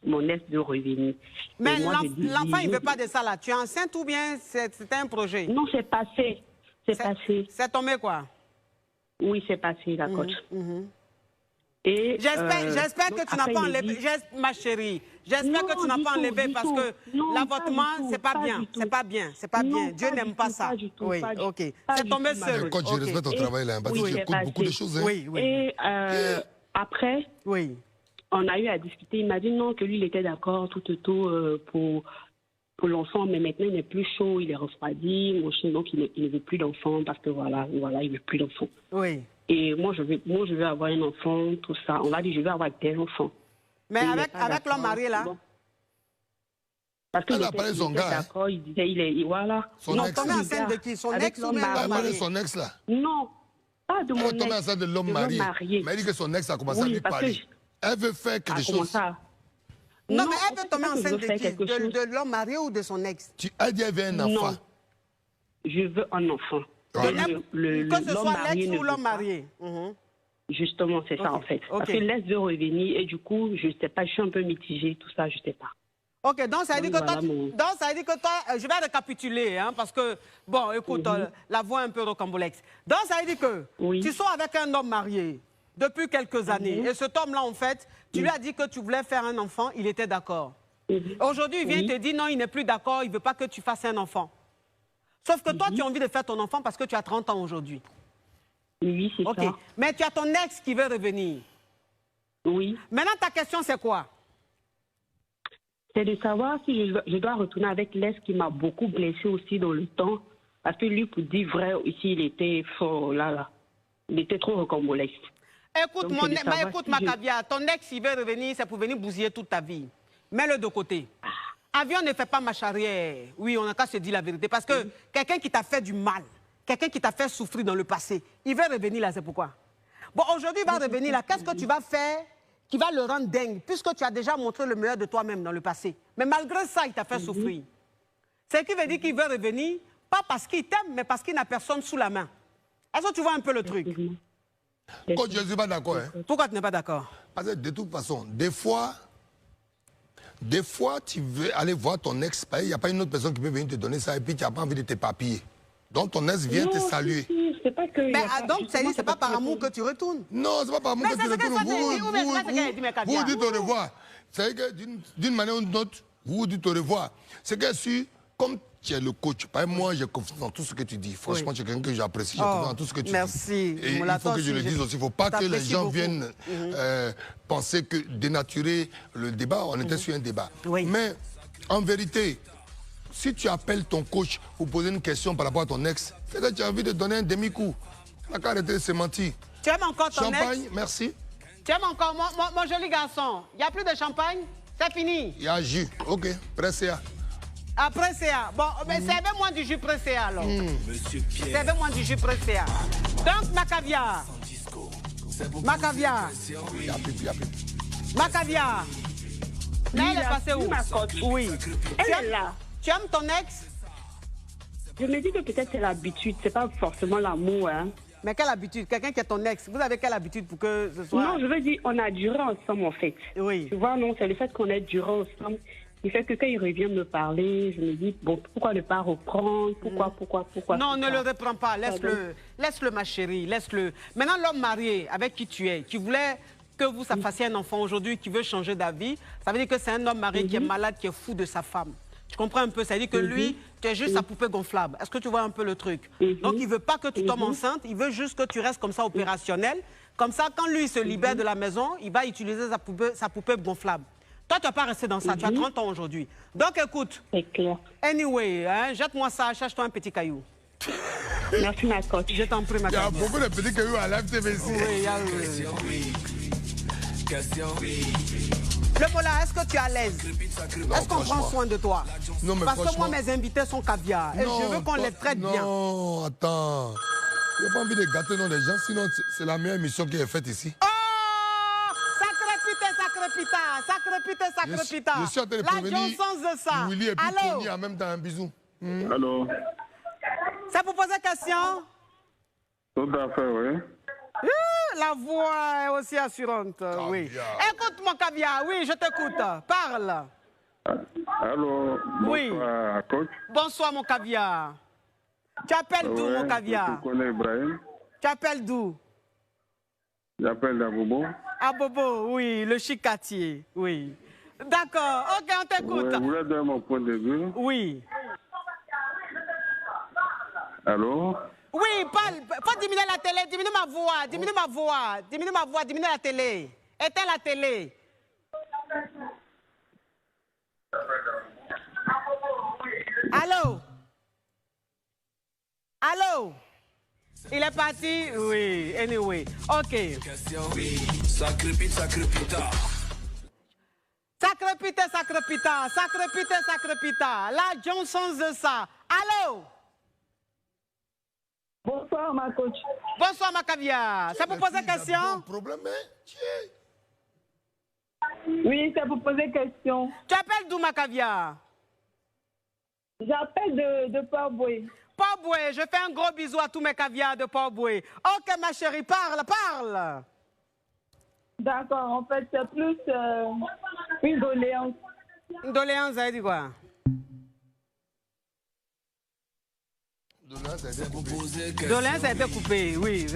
[SPEAKER 21] mon ex de revenir.
[SPEAKER 5] Mais l'enfant, il ne veut pas de ça là. Tu es enceinte ou bien c'était un projet?
[SPEAKER 21] Non, c'est passé. C'est passé.
[SPEAKER 5] C'est tombé quoi?
[SPEAKER 21] Oui, c'est passé, la coach. Et
[SPEAKER 5] j'espère que tu n'as pas enlevé, ma chérie. J'espère que tu n'as pas enlevé parce que l'avortement, c'est pas bien. C'est pas bien. C'est pas bien. Dieu n'aime pas ça. Oui, ok. C'est tombé seul.
[SPEAKER 3] Coach, je respecte ton travail là, parce que tu écoutes beaucoup de choses.
[SPEAKER 5] Oui, oui.
[SPEAKER 21] Et après, on a eu à discuter. Il m'a dit non, que lui, il était d'accord, tout pour l'enfant, mais maintenant, il n'est plus chaud, il est refroidi. Mon chien, donc, il ne veut plus d'enfant parce que voilà, il ne veut plus d'enfant.
[SPEAKER 5] Oui.
[SPEAKER 21] Et moi, je veux avoir un enfant, tout ça. On va dire, je veux avoir des enfants.
[SPEAKER 5] Mais avec l'homme marié, là?
[SPEAKER 21] Parce que
[SPEAKER 3] elle a parlé de son gars.
[SPEAKER 21] D'accord, il disait, voilà.
[SPEAKER 3] Son ex.
[SPEAKER 5] Tombé enceinte de qui? Son ex ou même
[SPEAKER 3] l'homme marié? Son ex, là.
[SPEAKER 21] Non, pas de mon ex.
[SPEAKER 3] Elle est tombée enceinte de l'homme marié. Mais elle dit que son ex a commencé à lui parler. Elle veut faire quelque chose.
[SPEAKER 5] Non, mais elle veut tomber enceinte de qui? De l'homme marié ou de son ex?
[SPEAKER 3] Elle dit qu'elle veut un enfant.
[SPEAKER 21] Non, je veux un enfant.
[SPEAKER 5] Que ce soit l'ex ou l'homme marié.
[SPEAKER 21] Justement, c'est ça en fait. Parce que l'ex veut revenir et du coup, je ne sais pas, je suis un peu mitigée, tout ça, je ne sais pas.
[SPEAKER 5] Ok, donc ça veut dire que toi, je vais récapituler, hein, parce que, bon, écoute, la voix est un peu rocambolesque. Donc ça veut dire que tu sors avec un homme marié depuis quelques années, et cet homme-là, en fait, tu lui as dit que tu voulais faire un enfant, il était d'accord. Aujourd'hui, il vient et te dit non, il n'est plus d'accord, il ne veut pas que tu fasses un enfant. Sauf que toi, tu as envie de faire ton enfant parce que tu as 30 ans aujourd'hui.
[SPEAKER 21] Oui, c'est ça.
[SPEAKER 5] Mais tu as ton ex qui veut revenir.
[SPEAKER 21] Oui.
[SPEAKER 5] Maintenant, ta question, c'est quoi?
[SPEAKER 21] C'est de savoir si je dois retourner avec l'ex qui m'a beaucoup blessé aussi dans le temps. Parce que lui, pour dire vrai, ici, il était fort, là. Il était trop rocambolesque.
[SPEAKER 5] Écoute, écoute, Macavia, ton ex, il veut revenir, c'est pour venir bousiller toute ta vie. Mets-le de côté. Avion ne fait pas marche arrière. Oui, on n'a qu'à se dire la vérité. Parce que quelqu'un qui t'a fait du mal, quelqu'un qui t'a fait souffrir dans le passé, il veut revenir là, c'est pourquoi. Bon, aujourd'hui, il va revenir là. Qu'est-ce que tu vas faire qui va le rendre dingue, puisque tu as déjà montré le meilleur de toi-même dans le passé. Mais malgré ça, il t'a fait souffrir. Ce qui veut dire qu'il veut revenir, pas parce qu'il t'aime, mais parce qu'il n'a personne sous la main. Est-ce que tu vois un peu le truc?
[SPEAKER 3] Coach, je ne suis pas d'accord. Hein.
[SPEAKER 5] Pourquoi tu n'es pas d'accord?
[SPEAKER 3] Parce que de toute façon, des fois, tu veux aller voir ton ex, il n'y a pas une autre personne qui peut venir te donner ça et puis tu n'as pas envie de te papiller. Donc ton ex vient te saluer.
[SPEAKER 21] C'est pas que.
[SPEAKER 5] Mais donc, c'est pas par amour que tu retournes.
[SPEAKER 3] Non, c'est pas par amour que tu retournes. Vous dites au revoir. C'est que d'une manière ou d'une autre, vous dites au revoir. C'est que si, comme tu es le coach, moi j'ai confiance dans tout ce que tu dis. Franchement, tu es quelqu'un que j'apprécie, j'ai confiance dans tout ce que tu dis.
[SPEAKER 5] Merci.
[SPEAKER 3] Et il faut que je le dise aussi. Il ne faut pas que les gens viennent penser que dénaturer le débat, on était sur un débat. Mais en vérité, si tu appelles ton coach pour poser une question par rapport à ton ex, c'est que tu as envie de donner un demi-coup. Tu n'as qu'à arrêter de se mentir.
[SPEAKER 5] Tu aimes encore ton ex?
[SPEAKER 3] Champagne, merci.
[SPEAKER 5] Tu aimes encore mon joli garçon? Il n'y a plus de champagne? C'est fini? Il
[SPEAKER 3] y a jus. Ok, pressé.
[SPEAKER 5] Après CA. Bon, mais servez-moi du jus pressé alors. Servez-moi du jus pressé. Donc, Macavia. Macavia. Macavia. Là, elle est passée où? Oui.
[SPEAKER 21] Elle est là.
[SPEAKER 5] Tu aimes ton ex?
[SPEAKER 21] Je me dis que peut-être c'est l'habitude, c'est pas forcément l'amour. Hein.
[SPEAKER 5] Mais quelle habitude? Quelqu'un qui est ton ex, vous avez quelle habitude pour que ce soit...
[SPEAKER 21] Non, je veux dire, on a duré ensemble en fait.
[SPEAKER 5] Oui.
[SPEAKER 21] Tu vois, non, c'est le fait qu'on ait duré ensemble. Il fait que quand il revient me parler, je me dis, bon, pourquoi ne pas reprendre? Pourquoi?
[SPEAKER 5] Non, ne le reprends pas, laisse-le ma chérie, laisse-le. Maintenant, l'homme marié avec qui tu es, qui voulait que vous fassiez un enfant aujourd'hui, qui veut changer d'avis, ça veut dire que c'est un homme marié qui est malade, qui est fou de sa femme. Tu comprends un peu? Ça veut dire que lui, tu es juste sa poupée gonflable. Est-ce que tu vois un peu le truc? Donc, il ne veut pas que tu tombes enceinte, il veut juste que tu restes comme ça opérationnel. Comme ça, quand lui se libère de la maison, il va utiliser sa poupée gonflable. Toi, tu n'as pas resté dans ça. Tu as 30 ans aujourd'hui. Donc, écoute.
[SPEAKER 21] C'est clair.
[SPEAKER 5] Anyway, hein, jette-moi ça, cherche-toi un petit caillou.
[SPEAKER 21] Merci, ma coach.
[SPEAKER 5] Je t'en prie, ma coach.
[SPEAKER 3] Il y a beaucoup de petits cailloux à Live TV ici.
[SPEAKER 5] Oui, Le Mola, est-ce que tu es à l'aise? Est-ce qu'on prend soin de toi?
[SPEAKER 3] Non, mais
[SPEAKER 5] parce que moi, mes invités sont caviar. Et je veux qu'on les traite bien.
[SPEAKER 3] Non, attends. Il n'y a pas envie de gâter non, les gens, sinon c'est la meilleure émission qui est faite ici.
[SPEAKER 5] Oh! Sacré pita.
[SPEAKER 3] Je suis en train de prévenir Willy et puis Tony en même temps. Un bisou.
[SPEAKER 4] Allô?
[SPEAKER 5] C'est pour poser question?
[SPEAKER 4] Tout à fait, oui.
[SPEAKER 5] La voix est aussi assurante, oui. Écoute mon caviar, oui, je t'écoute. Parle.
[SPEAKER 4] Allô?
[SPEAKER 5] Oui.
[SPEAKER 4] Bonsoir, coach.
[SPEAKER 5] Bonsoir, mon caviar. Tu appelles d'où, mon caviar?
[SPEAKER 4] Je connais Ibrahim.
[SPEAKER 5] Tu appelles d'où?
[SPEAKER 4] J'appelle d'Abobo.
[SPEAKER 5] Abobo, oui, le chicatier, oui. D'accord, ok, on t'écoute.
[SPEAKER 4] Oui, vous voulez donner mon point de vue?
[SPEAKER 5] Oui.
[SPEAKER 4] Allô?
[SPEAKER 5] Oui, parle. Faut diminuer la télé, diminue ma voix, diminue la télé. Éteins la télé. Allô? Allô? Il est parti? Oui, anyway. Ok. Sacré pita. La Johnson de ça. Allô?
[SPEAKER 22] Bonsoir, ma coach.
[SPEAKER 5] Bonsoir, ma caviar. C'est pour poser question?
[SPEAKER 22] Oui, c'est pour poser question.
[SPEAKER 5] Tu appelles d'où, ma caviar?
[SPEAKER 22] J'appelle de Port-Boué.
[SPEAKER 5] Port-Boué, je fais un gros bisou à tous mes caviars de Port-Boué. Ok, ma chérie, parle.
[SPEAKER 22] D'accord, en fait, c'est plus une doléance.
[SPEAKER 5] Doléance, ça dit quoi? Doléance a été coupée, oui.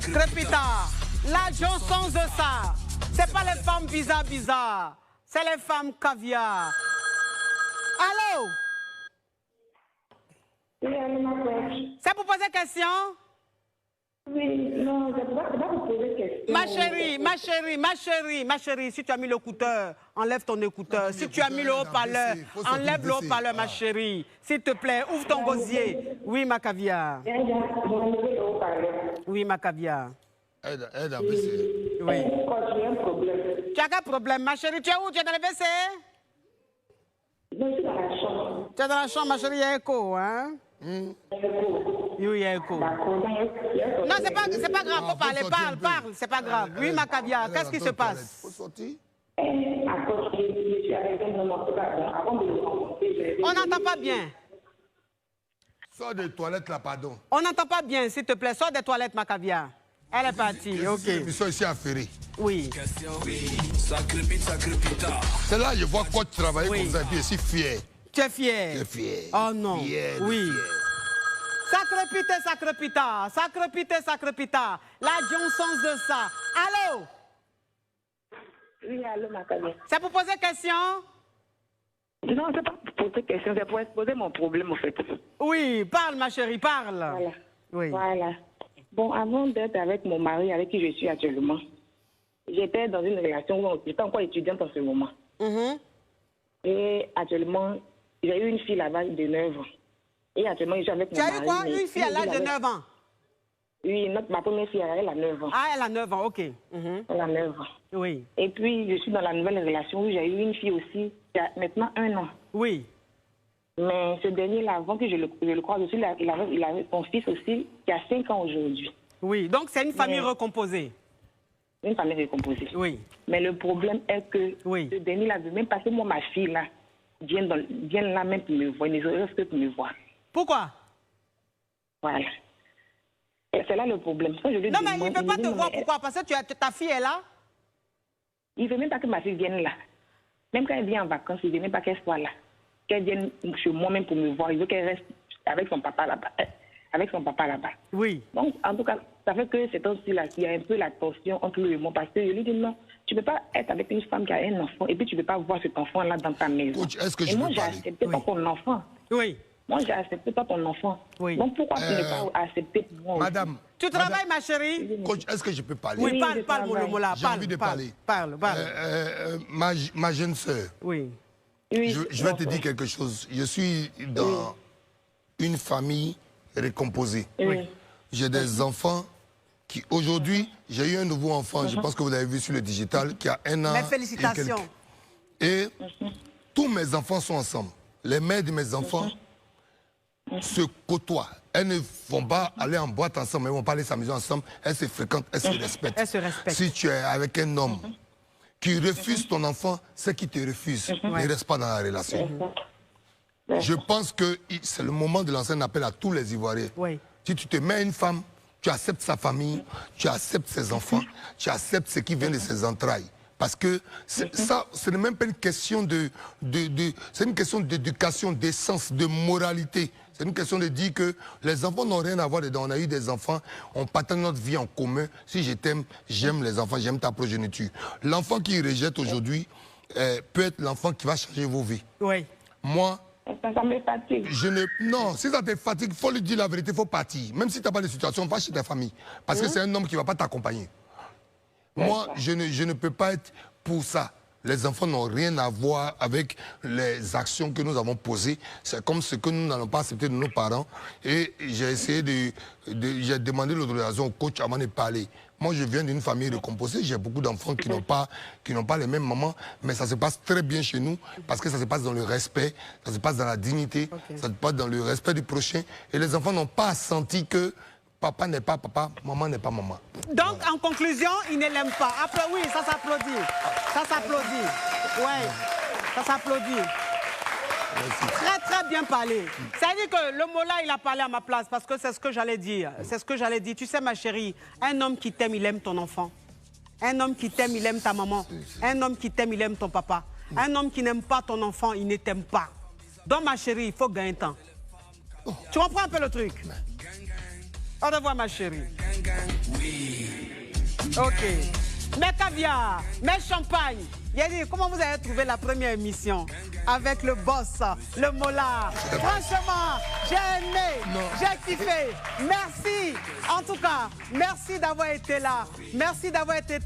[SPEAKER 5] Crépita. La Johnson de ça. C'est pas les femmes bizarres. C'est les femmes caviar. Allô? C'est pour poser question?
[SPEAKER 22] Oui, non, c'est pas pour poser question.
[SPEAKER 5] Ma chérie, si tu as mis l'écouteur, enlève ton écouteur. Si tu as mis le haut-parleur, enlève le haut-parleur, ma chérie. S'il te plaît, ouvre ton gosier. Oui, ma caviar. Oui, ma caviar.
[SPEAKER 3] Aide à baisser.
[SPEAKER 5] Oui.
[SPEAKER 22] J'ai un problème.
[SPEAKER 5] Tu as quel problème, ma chérie? Tu es où? Tu es dans le WC?
[SPEAKER 22] Je suis dans la chambre.
[SPEAKER 5] Tu es dans la chambre, ma chérie, il y a écho, hein? Oui, il y a écho. Non, c'est pas grave, faut parler, parle, c'est pas grave. Oui, ma caviar, qu'est-ce qui se passe? On n'entend pas bien.
[SPEAKER 3] Sors des toilettes là, pardon.
[SPEAKER 5] On n'entend pas bien, s'il te plaît. Sors des toilettes, ma caviar. Elle est partie, ok.
[SPEAKER 3] Ils sont ici à Ferré.
[SPEAKER 5] Oui.
[SPEAKER 3] C'est là je vois quoi tu travailles comme ça, et puis je suis fier.
[SPEAKER 5] Tu es fier?
[SPEAKER 3] Tu es fier.
[SPEAKER 5] Oh non.
[SPEAKER 3] Fier,
[SPEAKER 5] oui. Sacré pita. La Johnson de ça. Allô?
[SPEAKER 22] Oui, allô, ma caviar.
[SPEAKER 5] C'est pour poser question?
[SPEAKER 22] Non, c'est pas pour poser question, c'est pour exposer mon problème, en fait.
[SPEAKER 5] Oui, parle, ma chérie, parle.
[SPEAKER 22] Voilà.
[SPEAKER 5] Oui.
[SPEAKER 22] Voilà. Bon, avant d'être avec mon mari, avec qui je suis actuellement, j'étais dans une relation où j'étais encore étudiante en ce moment. Et actuellement, j'ai eu une fille là-bas de 9 ans. Et actuellement, je suis avec mon mari.
[SPEAKER 5] Tu as eu quoi? Une fille à l'âge de 9 ans?
[SPEAKER 22] Oui, ma première fille, elle a 9 ans.
[SPEAKER 5] Ah, elle a 9 ans, ok.
[SPEAKER 22] Elle a 9 ans.
[SPEAKER 5] Oui.
[SPEAKER 22] Et puis, je suis dans la nouvelle relation où j'ai eu une fille aussi, qui a maintenant 1 an.
[SPEAKER 5] Oui.
[SPEAKER 22] Mais ce dernier-là, avant que je le croise aussi, il avait son fils aussi, qui a 5 ans aujourd'hui.
[SPEAKER 5] Oui, donc c'est une famille recomposée.
[SPEAKER 22] Une famille recomposée.
[SPEAKER 5] Oui.
[SPEAKER 22] Mais le problème est que ce dernier-là, même parce que moi, ma fille, là, vient là même pour me voir, il ne reste que pour me voir.
[SPEAKER 5] Pourquoi?
[SPEAKER 22] Voilà. Et c'est là le problème. Ça, je lui
[SPEAKER 5] non, mais il ne peut pas te voir. Pourquoi? Parce que ta fille est là?
[SPEAKER 22] Il ne veut même pas que ma fille vienne là. Même quand elle vient en vacances, il ne veut même pas qu'elle soit là. Qu'elle vienne chez moi même pour me voir. Il veut qu'elle reste avec son papa là-bas.
[SPEAKER 5] Oui.
[SPEAKER 22] Donc, en tout cas, ça fait que c'est aussi là qu'il y a un peu la tension entre lui et moi. Parce que je lui dis non, tu ne peux pas être avec une femme qui a un enfant et puis tu ne peux pas voir cet enfant-là dans ta maison.
[SPEAKER 3] Coach, est-ce que je
[SPEAKER 22] et moi,
[SPEAKER 3] peux
[SPEAKER 22] j'ai
[SPEAKER 3] parler?
[SPEAKER 22] accepté pas ton enfant.
[SPEAKER 5] Oui.
[SPEAKER 22] Moi, j'ai accepté pas ton enfant.
[SPEAKER 5] Oui.
[SPEAKER 22] Donc, pourquoi tu ne pas accepter pour moi?
[SPEAKER 3] Madame.
[SPEAKER 5] Tu travailles, ma chérie?
[SPEAKER 3] Coach, est-ce que je peux parler?
[SPEAKER 5] Oui, parle, Molomola.
[SPEAKER 3] J'ai envie de parler.
[SPEAKER 5] Parle.
[SPEAKER 3] Ma jeune sœur.
[SPEAKER 5] Oui.
[SPEAKER 3] Je vais te dire quelque chose. Je suis dans une famille recomposée.
[SPEAKER 22] Oui.
[SPEAKER 3] J'ai des enfants qui, aujourd'hui, j'ai eu un nouveau enfant, je pense que vous l'avez vu sur le digital, qui a 1 an.
[SPEAKER 5] Mes félicitations.
[SPEAKER 3] Et tous mes enfants sont ensemble. Les mères de mes enfants se côtoient. Elles ne vont pas aller en boîte ensemble, elles ne vont pas aller s'amuser ensemble. Elles se fréquentent, elles se respectent.
[SPEAKER 5] Elles se respectent.
[SPEAKER 3] Si tu es avec un homme qui refuse ton enfant, c'est qui te refuse. Ne reste pas dans la relation. Je pense que c'est le moment de lancer un appel à tous les Ivoiriens.
[SPEAKER 5] Oui.
[SPEAKER 3] Si tu te mets à une femme, tu acceptes sa famille, tu acceptes ses enfants, tu acceptes ce qui vient de ses entrailles. Parce que ça, ce n'est même pas une question c'est une question d'éducation, d'essence, de moralité. C'est une question de dire que les enfants n'ont rien à voir dedans. On a eu des enfants, on partage notre vie en commun. Si je t'aime, j'aime les enfants, j'aime ta progéniture. L'enfant qui rejette aujourd'hui peut être l'enfant qui va changer vos vies.
[SPEAKER 5] Oui.
[SPEAKER 22] Moi, ça me fatigue.
[SPEAKER 3] Non, si ça te fatigue, il faut lui dire la vérité, il faut partir. Même si tu n'as pas de situation, va chez ta famille. Parce que c'est un homme qui ne va pas t'accompagner. Moi, je ne peux pas être pour ça. Les enfants n'ont rien à voir avec les actions que nous avons posées. C'est comme ce que nous n'allons pas accepter de nos parents. Et j'ai essayé j'ai demandé l'autorisation au coach avant de parler. Moi, je viens d'une famille recomposée. J'ai beaucoup d'enfants qui n'ont pas les mêmes mamans. Mais ça se passe très bien chez nous parce que ça se passe dans le respect, ça se passe dans la dignité, ça se passe dans le respect du prochain. Et les enfants n'ont pas senti que papa n'est pas papa, maman n'est pas maman.
[SPEAKER 5] Donc, en conclusion, il ne l'aime pas. Après, oui, ça s'applaudit. Ça s'applaudit. Oui, ça s'applaudit. Très, très bien parlé. C'est-à-dire que le mot là, il a parlé à ma place parce que c'est ce que j'allais dire. C'est ce que j'allais dire. Tu sais, ma chérie, un homme qui t'aime, il aime ton enfant. Un homme qui t'aime, il aime ta maman. Un homme qui t'aime, il aime ton papa. Un homme qui n'aime pas ton enfant, il ne t'aime pas. Donc, ma chérie, il faut gagner temps. Tu comprends un peu le truc? Au revoir, ma chérie. Ok. Mes caviar, mes champagnes. Yadi, comment vous avez trouvé la première émission avec le boss, le Mola? Franchement, j'ai aimé, j'ai kiffé. Merci. En tout cas, merci d'avoir été là. Merci d'avoir été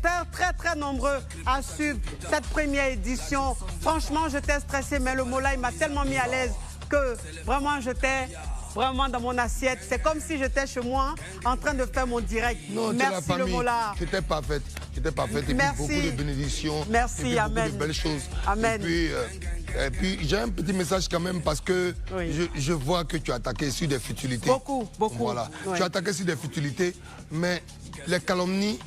[SPEAKER 5] très nombreux à suivre cette première édition. Franchement, j'étais stressé, mais le Mola, il m'a tellement mis à l'aise que vraiment, j'étais vraiment dans mon assiette. C'est comme si j'étais chez moi en train de faire mon direct. Non, merci le Mola.
[SPEAKER 3] C'était parfaite. C'était parfaite. Et
[SPEAKER 5] merci.
[SPEAKER 3] Puis beaucoup de bénédictions.
[SPEAKER 5] Merci, amen.
[SPEAKER 3] Beaucoup de belles choses.
[SPEAKER 5] Amen.
[SPEAKER 3] Et puis j'ai un petit message quand même parce que je vois que tu as attaqué sur des futilités.
[SPEAKER 5] Beaucoup.
[SPEAKER 3] Voilà. Tu as attaqué sur des futilités, mais les calomnies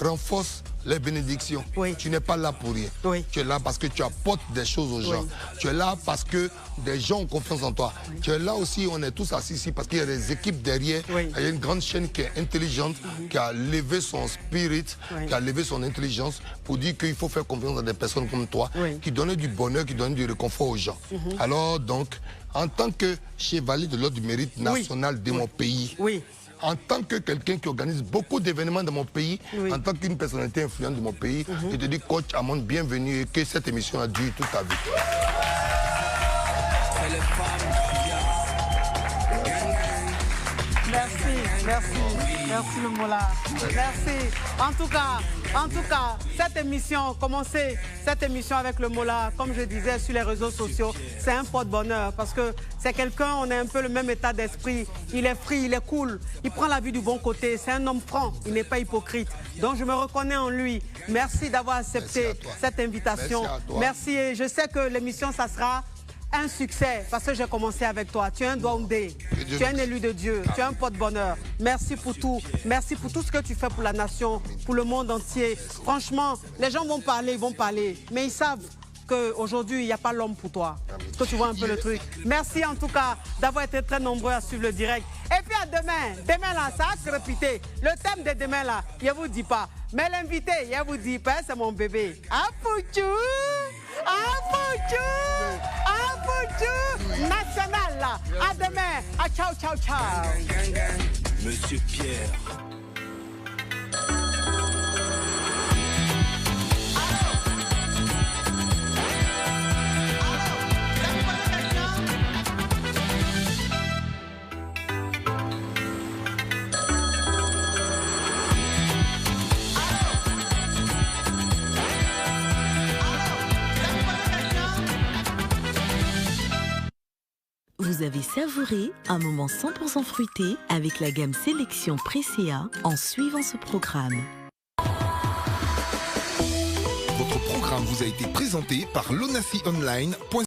[SPEAKER 3] renforcent les bénédictions. Tu n'es pas là pour rien. Tu es là parce que tu apportes des choses aux gens. Tu es là parce que des gens ont confiance en toi. Tu es là aussi, on est tous assis ici parce qu'il y a des équipes derrière. Il y a une grande chaîne qui est intelligente, qui a levé son spirit, qui a levé son intelligence pour dire qu'il faut faire confiance à des personnes comme toi, qui donnent du bonheur, qui donnent du réconfort aux gens. Alors donc, en tant que chevalier de l'ordre du mérite national de mon pays, en tant que quelqu'un qui organise beaucoup d'événements dans mon pays, en tant qu'une personnalité influente de mon pays, je te dis, coach Amon, bienvenue et que cette émission a duré toute ta vie.
[SPEAKER 5] Merci le Mola. Merci. En tout cas, cette émission, commencer cette émission avec le Mola, comme je disais sur les réseaux sociaux, c'est un porte-bonheur parce que c'est quelqu'un, on a un peu le même état d'esprit. Il est free, il est cool, il prend la vie du bon côté. C'est un homme franc, il n'est pas hypocrite. Donc je me reconnais en lui. Merci d'avoir accepté cette invitation. Merci et je sais que l'émission, ça sera un succès parce que j'ai commencé avec toi. Tu es un Douaoundé, tu es un élu de Dieu, tu es un porte-bonheur. Merci pour tout. Merci pour tout ce que tu fais pour la nation, pour le monde entier. Franchement, les gens vont parler, mais ils savent qu'aujourd'hui, il n'y a pas l'homme pour toi. Que tu vois un peu le truc. Merci en tout cas d'avoir été très nombreux à suivre le direct. Et puis à demain. Demain là, ça a crépité. Le thème de demain là, je ne vous dis pas. Mais l'invité, je ne vous dis pas, c'est mon bébé. Apouchou! National là. À demain. À ciao.
[SPEAKER 19] Monsieur Pierre.
[SPEAKER 2] Vous avez savouré un moment 100% fruité avec la gamme Sélection Presea en suivant ce programme.
[SPEAKER 9] Votre programme vous a été présenté par lonasiOnline.com.